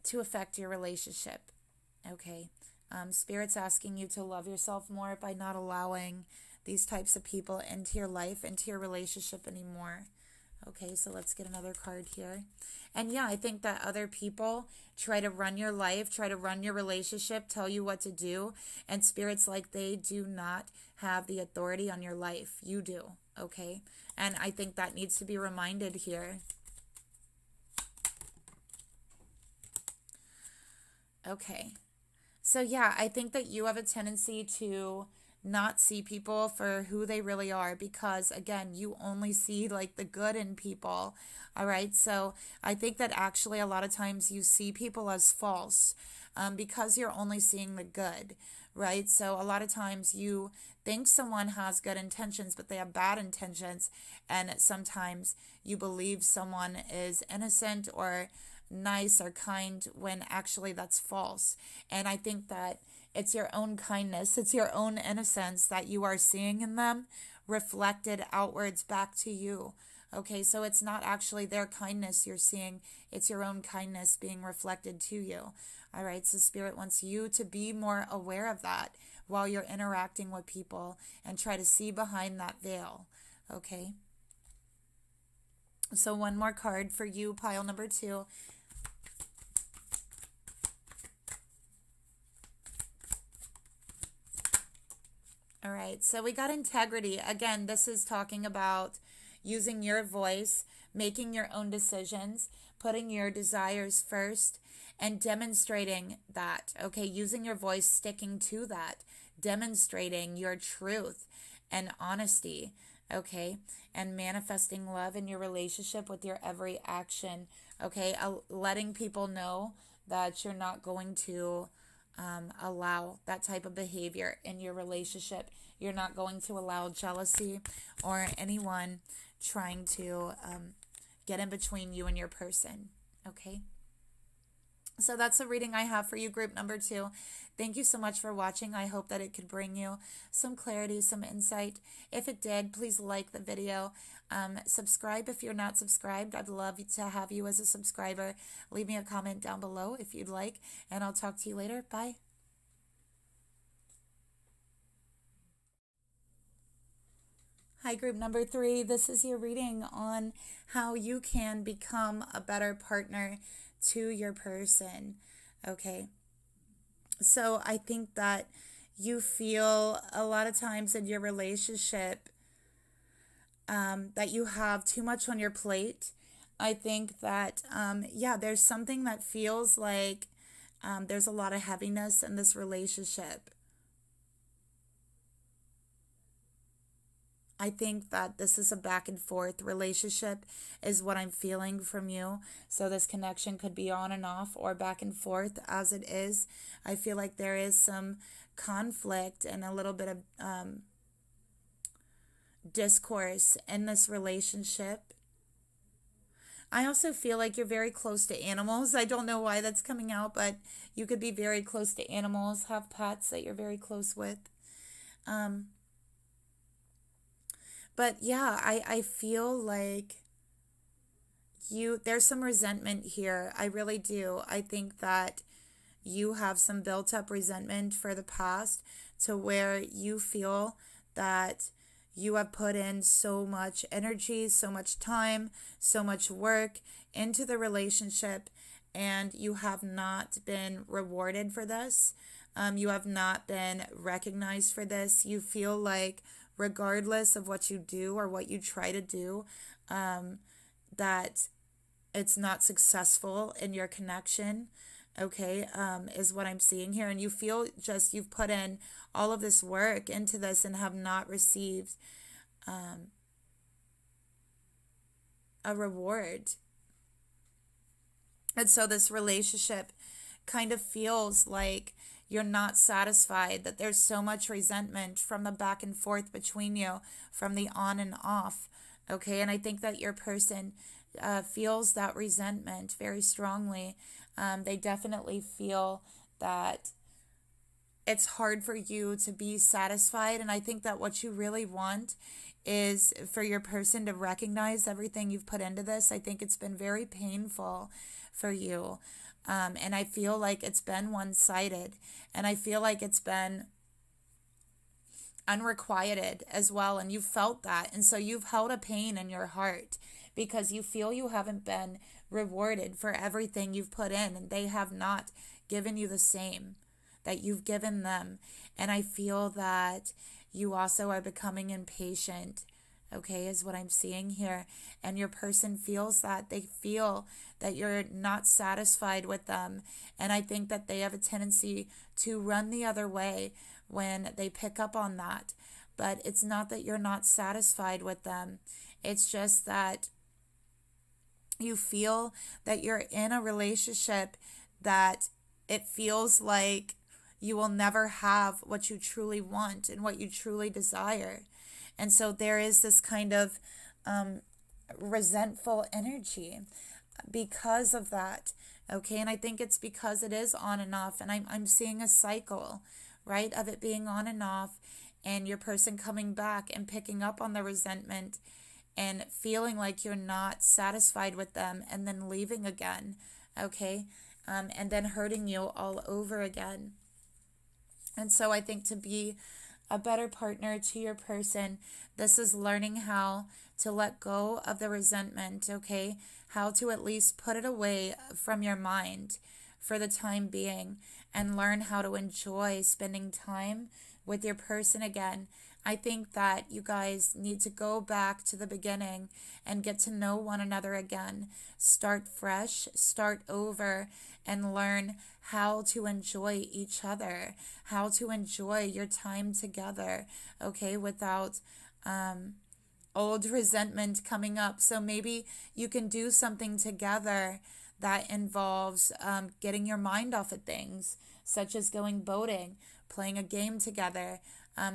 to affect your relationship, okay? Spirit's asking you to love yourself more by not allowing these types of people into your life, into your relationship anymore. Okay, so let's get another card here. And yeah, I think that other people try to run your life, try to run your relationship, tell you what to do. And Spirit's like, they do not have the authority on your life. You do, okay? And I think that needs to be reminded here. Okay. So yeah, I think that you have a tendency to not see people for who they really are because, again, you only see like the good in people. All right. So I think that actually a lot of times you see people as false, because you're only seeing the good, right? So a lot of times you think someone has good intentions, but they have bad intentions. And sometimes you believe someone is innocent or nice or kind when actually that's false. And I think that it's your own kindness, it's your own innocence that you are seeing in them reflected outwards back to you. Okay, so it's not actually their kindness you're seeing, it's your own kindness being reflected to you. All right, so Spirit wants you to be more aware of that while you're interacting with people and try to see behind that veil. Okay, so one more card for you, pile number 2. All right, so we got integrity. Again, this is talking about using your voice, making your own decisions, putting your desires first, and demonstrating that. Okay, using your voice, sticking to that, demonstrating your truth and honesty. Okay, and manifesting love in your relationship with your every action. Okay, letting people know that you're not going to allow that type of behavior in your relationship. You're not going to allow jealousy or anyone trying to get in between you and your person. Okay? So that's a reading I have for you, group number 2. Thank you so much for watching. I hope that it could bring you some clarity, some insight. If it did, please like the video. Subscribe if you're not subscribed. I'd love to have you as a subscriber. Leave me a comment down below if you'd like, and I'll talk to you later. Bye. Hi, group number 3. This is your reading on how you can become a better partner to your person. Okay. So I think that you feel a lot of times in your relationship that you have too much on your plate. I think that, yeah, there's something that feels like there's a lot of heaviness in this relationship. I think that this is a back and forth relationship is what I'm feeling from you. So this connection could be on and off or back and forth as it is. I feel like there is some conflict and a little bit of discourse in this relationship. I also feel like you're very close to animals. I don't know why that's coming out, but you could be very close to animals, have pets that you're very close with. But yeah, I feel like there's some resentment here. I really do. I think that you have some built up resentment for the past to where you feel that you have put in so much energy, so much time, so much work into the relationship, and you have not been rewarded for this. You have not been recognized for this. You feel like regardless of what you do or what you try to do, that it's not successful in your connection. Okay, is what I'm seeing here. And you feel just you've put in all of this work into this and have not received a reward. And so this relationship kind of feels like you're not satisfied, that there's so much resentment from the back and forth between you, from the on and off. Okay, and I think that your person feels that resentment very strongly. They definitely feel that it's hard for you to be satisfied. And I think that what you really want is for your person to recognize everything you've put into this. I think it's been very painful for you. And I feel like it's been one-sided. And I feel like it's been unrequited as well. And you've felt that. And so you've held a pain in your heart because you feel you haven't been rewarded for everything you've put in. And they have not given you the same that you've given them. And I feel that you also are becoming impatient, okay, is what I'm seeing here. And your person feels that. They feel that you're not satisfied with them. And I think that they have a tendency to run the other way when they pick up on that. But it's not that you're not satisfied with them. It's just that you feel that you're in a relationship that it feels like you will never have what you truly want and what you truly desire. And so there is this kind of resentful energy because of that. Okay, and I think it's because it is on and off. And I'm seeing a cycle, right, of it being on and off, and your person coming back and picking up on the resentment and feeling like you're not satisfied with them and then leaving again, okay, and then hurting you all over again. And so I think to be a better partner to your person, this is learning how to let go of the resentment, okay? How to at least put it away from your mind for the time being and learn how to enjoy spending time with your person again. I think that you guys need to go back to the beginning and get to know one another again. Start fresh, start over, and learn how to enjoy each other, how to enjoy your time together, okay, without old resentment coming up. So maybe you can do something together that involves getting your mind off of things, such as going boating, playing a game together,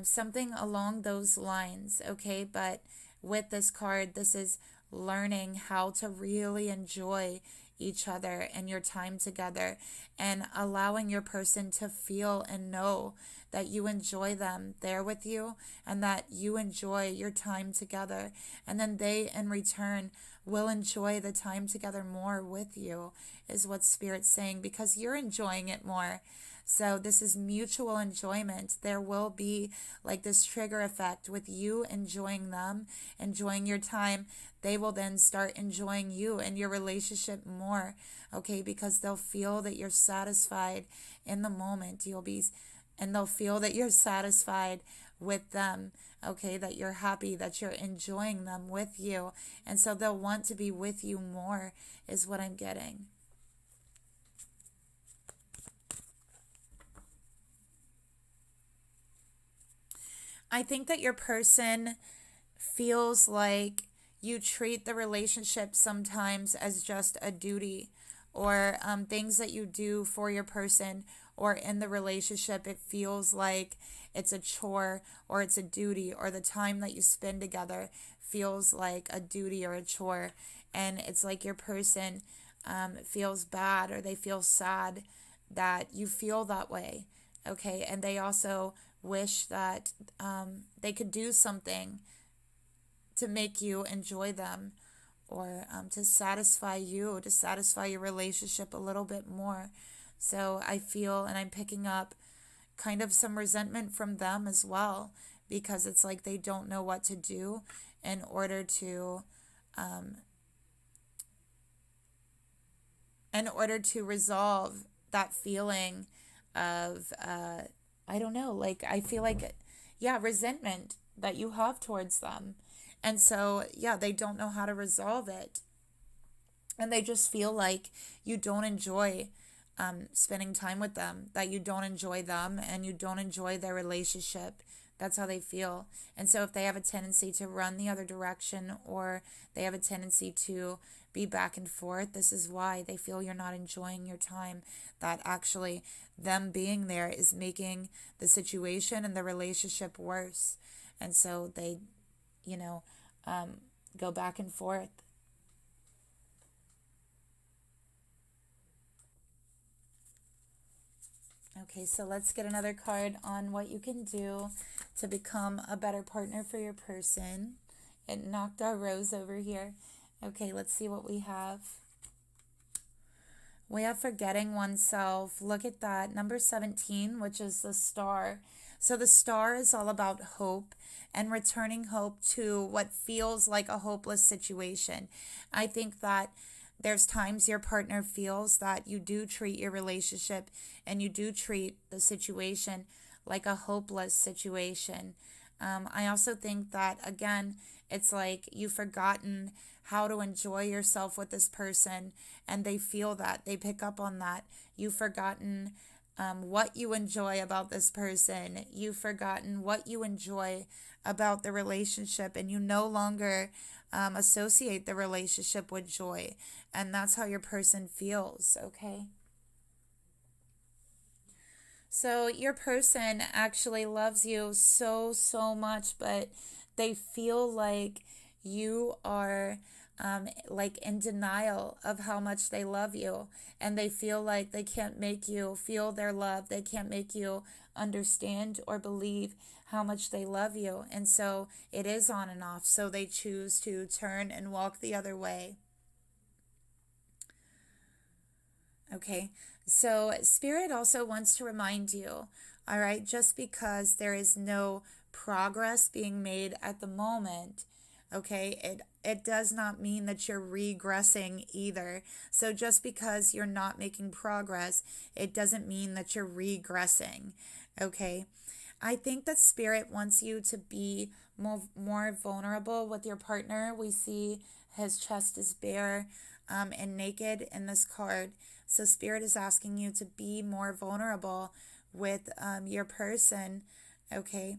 something along those lines, okay? But with this card, this is learning how to really enjoy each other and your time together, and allowing your person to feel and know that you enjoy them there with you and that you enjoy your time together. And then they, in return, will enjoy the time together more with you, is what Spirit's saying, because you're enjoying it more. So this is mutual enjoyment. There will be like this trigger effect with you enjoying them, enjoying your time. They will then start enjoying you and your relationship more, okay? Because they'll feel that you're satisfied in the moment. And they'll feel that you're satisfied with them, okay? That you're happy, that you're enjoying them with you. And so they'll want to be with you more, is what I'm getting. I think that your person feels like you treat the relationship sometimes as just a duty, or things that you do for your person or in the relationship. It feels like it's a chore or it's a duty, or the time that you spend together feels like a duty or a chore. And it's like your person feels bad, or they feel sad that you feel that way, okay? And they also wish that they could do something to make you enjoy them, or to satisfy you, to satisfy your relationship a little bit more. So I feel, and I'm picking up kind of some resentment from them as well, because it's like they don't know what to do in order to resolve that feeling of I don't know, like I feel like, yeah, resentment that you have towards them. And so, yeah, they don't know how to resolve it. And they just feel like you don't enjoy spending time with them, that you don't enjoy them and you don't enjoy their relationship That's how they feel. And so if they have a tendency to run the other direction, or they have a tendency to be back and forth, this is why they feel you're not enjoying your time, that actually them being there is making the situation and the relationship worse. And so they, you know, go back and forth. Okay, so let's get another card on what you can do to become a better partner for your person. It knocked our rose over here. Okay, let's see what we have. We have forgetting oneself. Look at that. Number 17, which is the star. So the star is all about hope and returning hope to what feels like a hopeless situation. I think that there's times your partner feels that you do treat your relationship and you do treat the situation like a hopeless situation. I also think that, again, it's like you've forgotten how to enjoy yourself with this person, and they feel that. They pick up on that. You've forgotten what you enjoy about this person. You've forgotten what you enjoy about the relationship, and you no longer associate the relationship with joy. And that's how your person feels, okay? So your person actually loves you so, so much, but they feel like you are like in denial of how much they love you. And they feel like they can't make you feel their love. They can't make you understand or believe how much they love you. And so it is on and off. So they choose to turn and walk the other way. Okay, so Spirit also wants to remind you, all right, just because there is no progress being made at the moment, okay, it does not mean that you're regressing either. So just because you're not making progress, it doesn't mean that you're regressing, okay? I think that Spirit wants you to be more vulnerable with your partner. We see his chest is bare and naked in this card. So Spirit is asking you to be more vulnerable with your person, okay?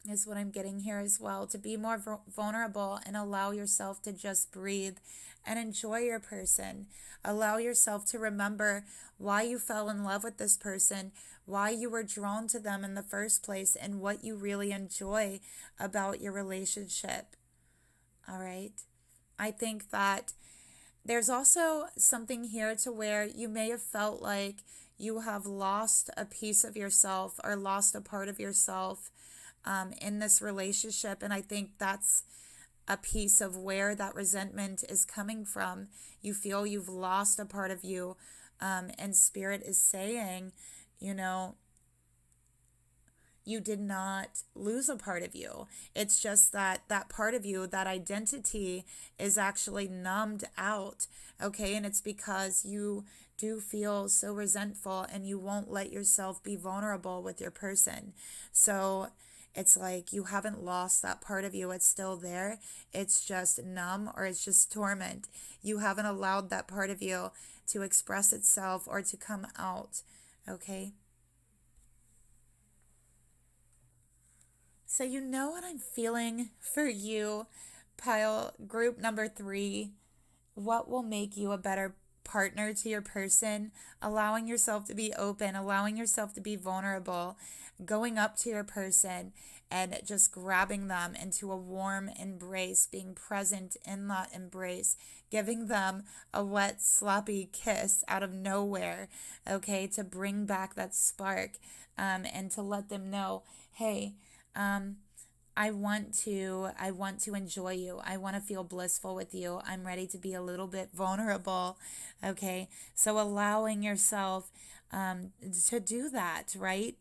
Is what I'm getting here as well. To be more vulnerable and allow yourself to just breathe and enjoy your person. Allow yourself to remember why you fell in love with this person, why you were drawn to them in the first place, and what you really enjoy about your relationship. All right? I think that there's also something here to where you may have felt like you have lost a piece of yourself or lost a part of yourself in this relationship. And I think that's a piece of where that resentment is coming from. You feel you've lost a part of you, and Spirit is saying, you know, you did not lose a part of you. It's just that that part of you, that identity, is actually numbed out, okay? And it's because you do feel so resentful and you won't let yourself be vulnerable with your person. So it's like you haven't lost that part of you. It's still there. It's just numb, or it's just torment. You haven't allowed that part of you to express itself or to come out, okay? So you know what I'm feeling for you, pile group number 3. What will make you a better partner to your person? Allowing yourself to be open, allowing yourself to be vulnerable, going up to your person and just grabbing them into a warm embrace, being present in that embrace, giving them a wet, sloppy kiss out of nowhere, okay, to bring back that spark, and to let them know, hey, I want to enjoy you. I want to feel blissful with you. I'm ready to be a little bit vulnerable. Okay. So allowing yourself to do that, right?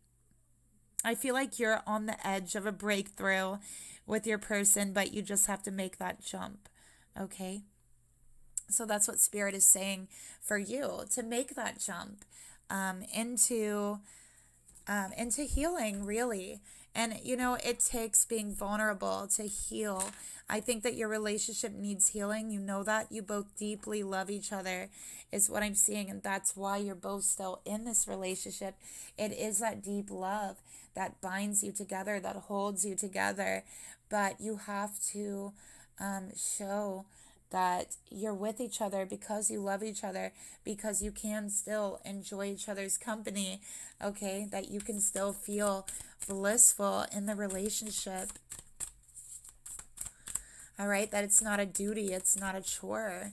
I feel like you're on the edge of a breakthrough with your person, but you just have to make that jump. Okay. So that's what Spirit is saying for you, to make that jump into healing, really. And, you know, it takes being vulnerable to heal. I think that your relationship needs healing. You know that. You both deeply love each other, is what I'm seeing. And that's why you're both still in this relationship. It is that deep love that binds you together, that holds you together. But you have to show that you're with each other because you love each other, because you can still enjoy each other's company, okay? That you can still feel blissful in the relationship. All right, that it's not a duty, it's not a chore.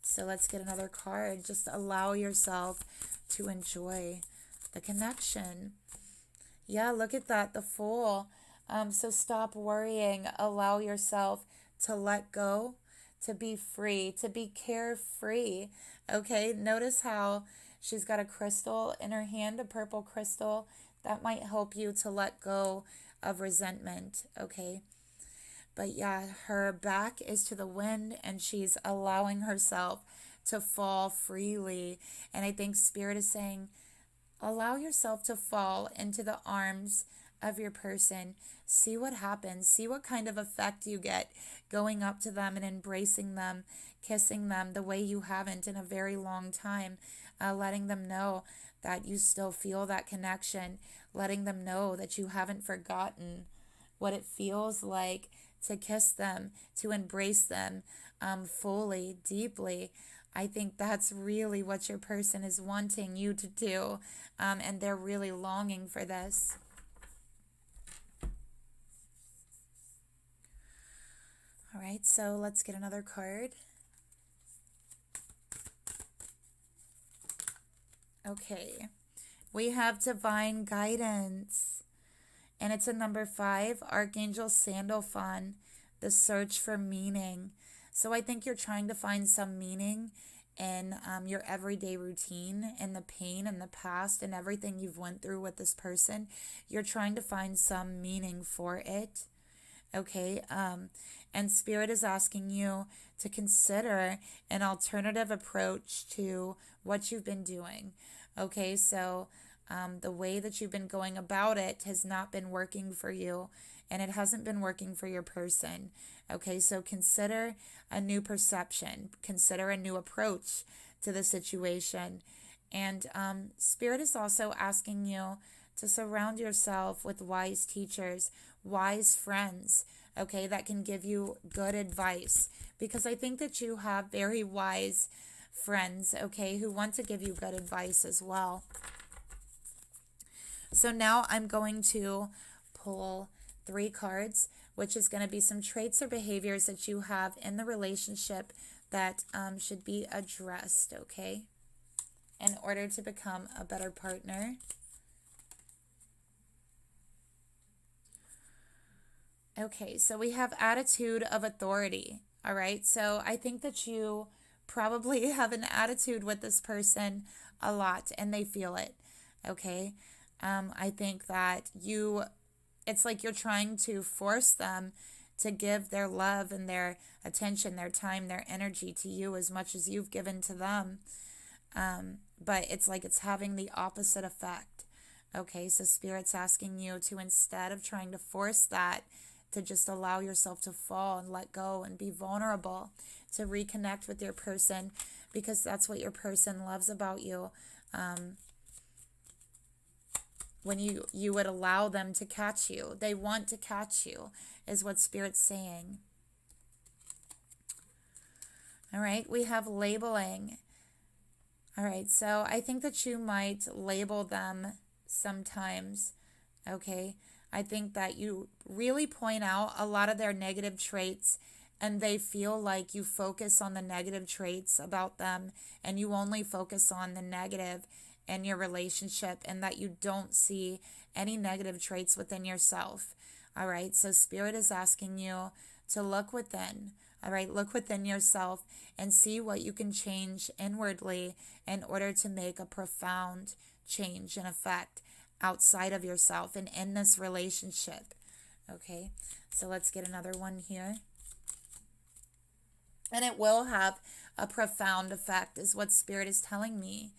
So let's get another card. Just allow yourself to enjoy the connection. Yeah, look at that, the Fool. So stop worrying. Allow yourself to let go, to be free, to be carefree. Okay, notice how she's got a crystal in her hand, a purple crystal. That might help you to let go of resentment, okay? But yeah, her back is to the wind and she's allowing herself to fall freely. And I think Spirit is saying, allow yourself to fall into the arms of your person. See what happens. See what kind of effect you get going up to them and embracing them, kissing them the way you haven't in a very long time, letting them know that you still feel that connection, letting them know that you haven't forgotten what it feels like to kiss them, to embrace them fully, deeply. I think that's really what your person is wanting you to do, and they're really longing for this. All right, so let's get another card. Okay, we have Divine Guidance, and it's a number 5, Archangel Sandalphon, the search for meaning. So I think you're trying to find some meaning in your everyday routine and the pain and the past and everything you've went through with this person. You're trying to find some meaning for it, okay? And Spirit is asking you to consider an alternative approach to what you've been doing, okay? So the way that you've been going about it has not been working for you, and it hasn't been working for your person. Okay, so consider a new perception, consider a new approach to the situation. And Spirit is also asking you to surround yourself with wise teachers, wise friends, okay, that can give you good advice. Because I think that you have very wise friends, okay, who want to give you good advice as well. So now I'm going to pull 3 cards, which is going to be some traits or behaviors that you have in the relationship that should be addressed, okay, in order to become a better partner. Okay, so we have attitude of authority, all right? So I think that you probably have an attitude with this person a lot, and they feel it, okay? I think that it's like you're trying to force them to give their love and their attention, their time, their energy to you as much as you've given to them. But it's like it's having the opposite effect. Okay, so Spirit's asking you to, instead of trying to force that, to just allow yourself to fall and let go and be vulnerable, to reconnect with your person, because that's what your person loves about you. When you would allow them to catch you. They want to catch you, is what Spirit's saying. All right, we have labeling. All right, so I think that you might label them sometimes, okay? I think that you really point out a lot of their negative traits, and they feel like you focus on the negative traits about them, and you only focus on the negative in your relationship, and that you don't see any negative traits within yourself. All right, so Spirit is asking you to look within. All right, look within yourself and see what you can change inwardly in order to make a profound change and effect outside of yourself and in this relationship. Okay, so let's get another one here. And it will have a profound effect, is what Spirit is telling me.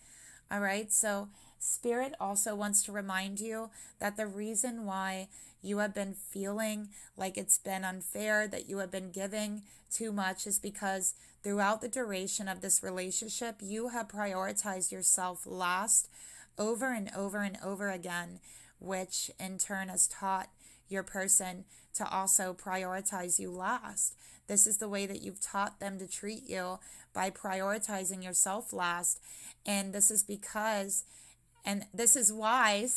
All right, so Spirit also wants to remind you that the reason why you have been feeling like it's been unfair, that you have been giving too much, is because throughout the duration of this relationship, you have prioritized yourself last over and over and over again, which in turn has taught your person to also prioritize you last. This is the way that you've taught them to treat you, by prioritizing yourself last. And this is because, and this is why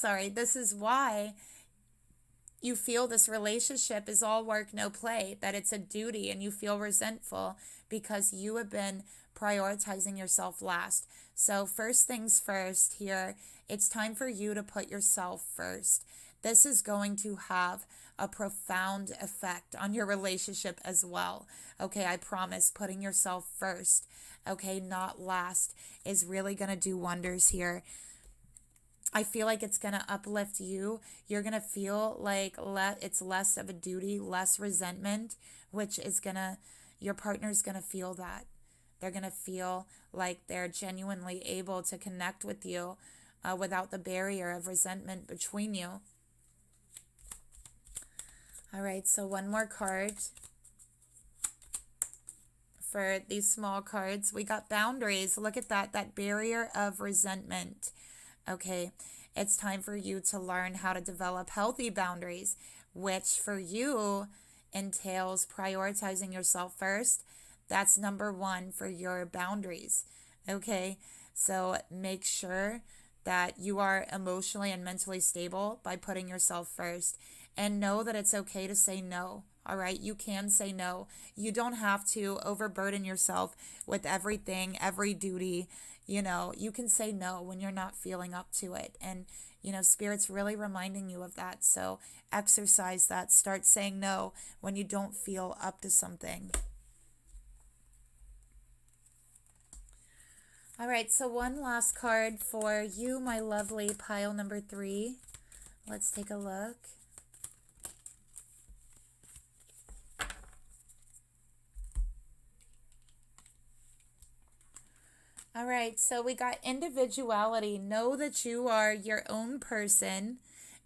you feel this relationship is all work, no play, that it's a duty, and you feel resentful because you have been prioritizing yourself last. So first things first here, it's time for you to put yourself first. This is going to have a profound effect on your relationship as well. Okay, I promise, putting yourself first, okay, not last, is really going to do wonders here. I feel like it's going to uplift you. You're going to feel like it's less of a duty, less resentment, which is going to, your partner's going to feel that. They're going to feel like they're genuinely able to connect with you without the barrier of resentment between you. All right, so one more card for these small cards. We got boundaries. Look at that barrier of resentment. Okay, it's time for you to learn how to develop healthy boundaries, which for you entails prioritizing yourself first. That's number one for your boundaries. Okay, so make sure that you are emotionally and mentally stable by putting yourself first. And know that it's okay to say no. All right, you can say no. You don't have to overburden yourself with everything, every duty. You know, you can say no when you're not feeling up to it. And, you know, Spirit's really reminding you of that. So exercise that. Start saying no when you don't feel up to something. All right, so one last card for you, my lovely pile number 3. Let's take a look. All right, so we got individuality. Know that you are your own person.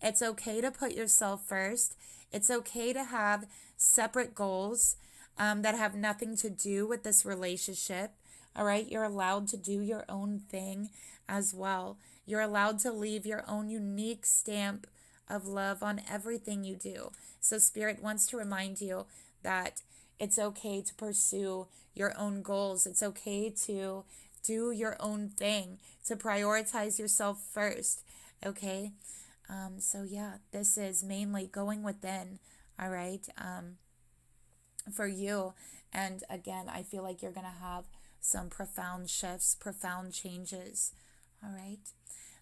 It's okay to put yourself first. It's okay to have separate goals that have nothing to do with this relationship. All right, you're allowed to do your own thing as well. You're allowed to leave your own unique stamp of love on everything you do. So Spirit wants to remind you that it's okay to pursue your own goals. It's okay to do your own thing, to prioritize yourself first, okay? So yeah, this is mainly going within, all right, for you. And again, I feel like you're going to have some profound shifts, profound changes, all right?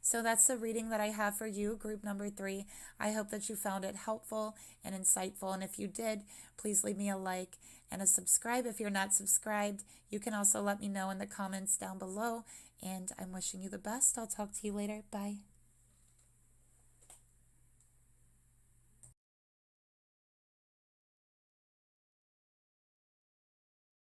So that's the reading that I have for you, group number 3. I hope that you found it helpful and insightful. And if you did, please leave me a like and a subscribe if you're not subscribed. You can also let me know in the comments down below. And I'm wishing you the best. I'll talk to you later. Bye.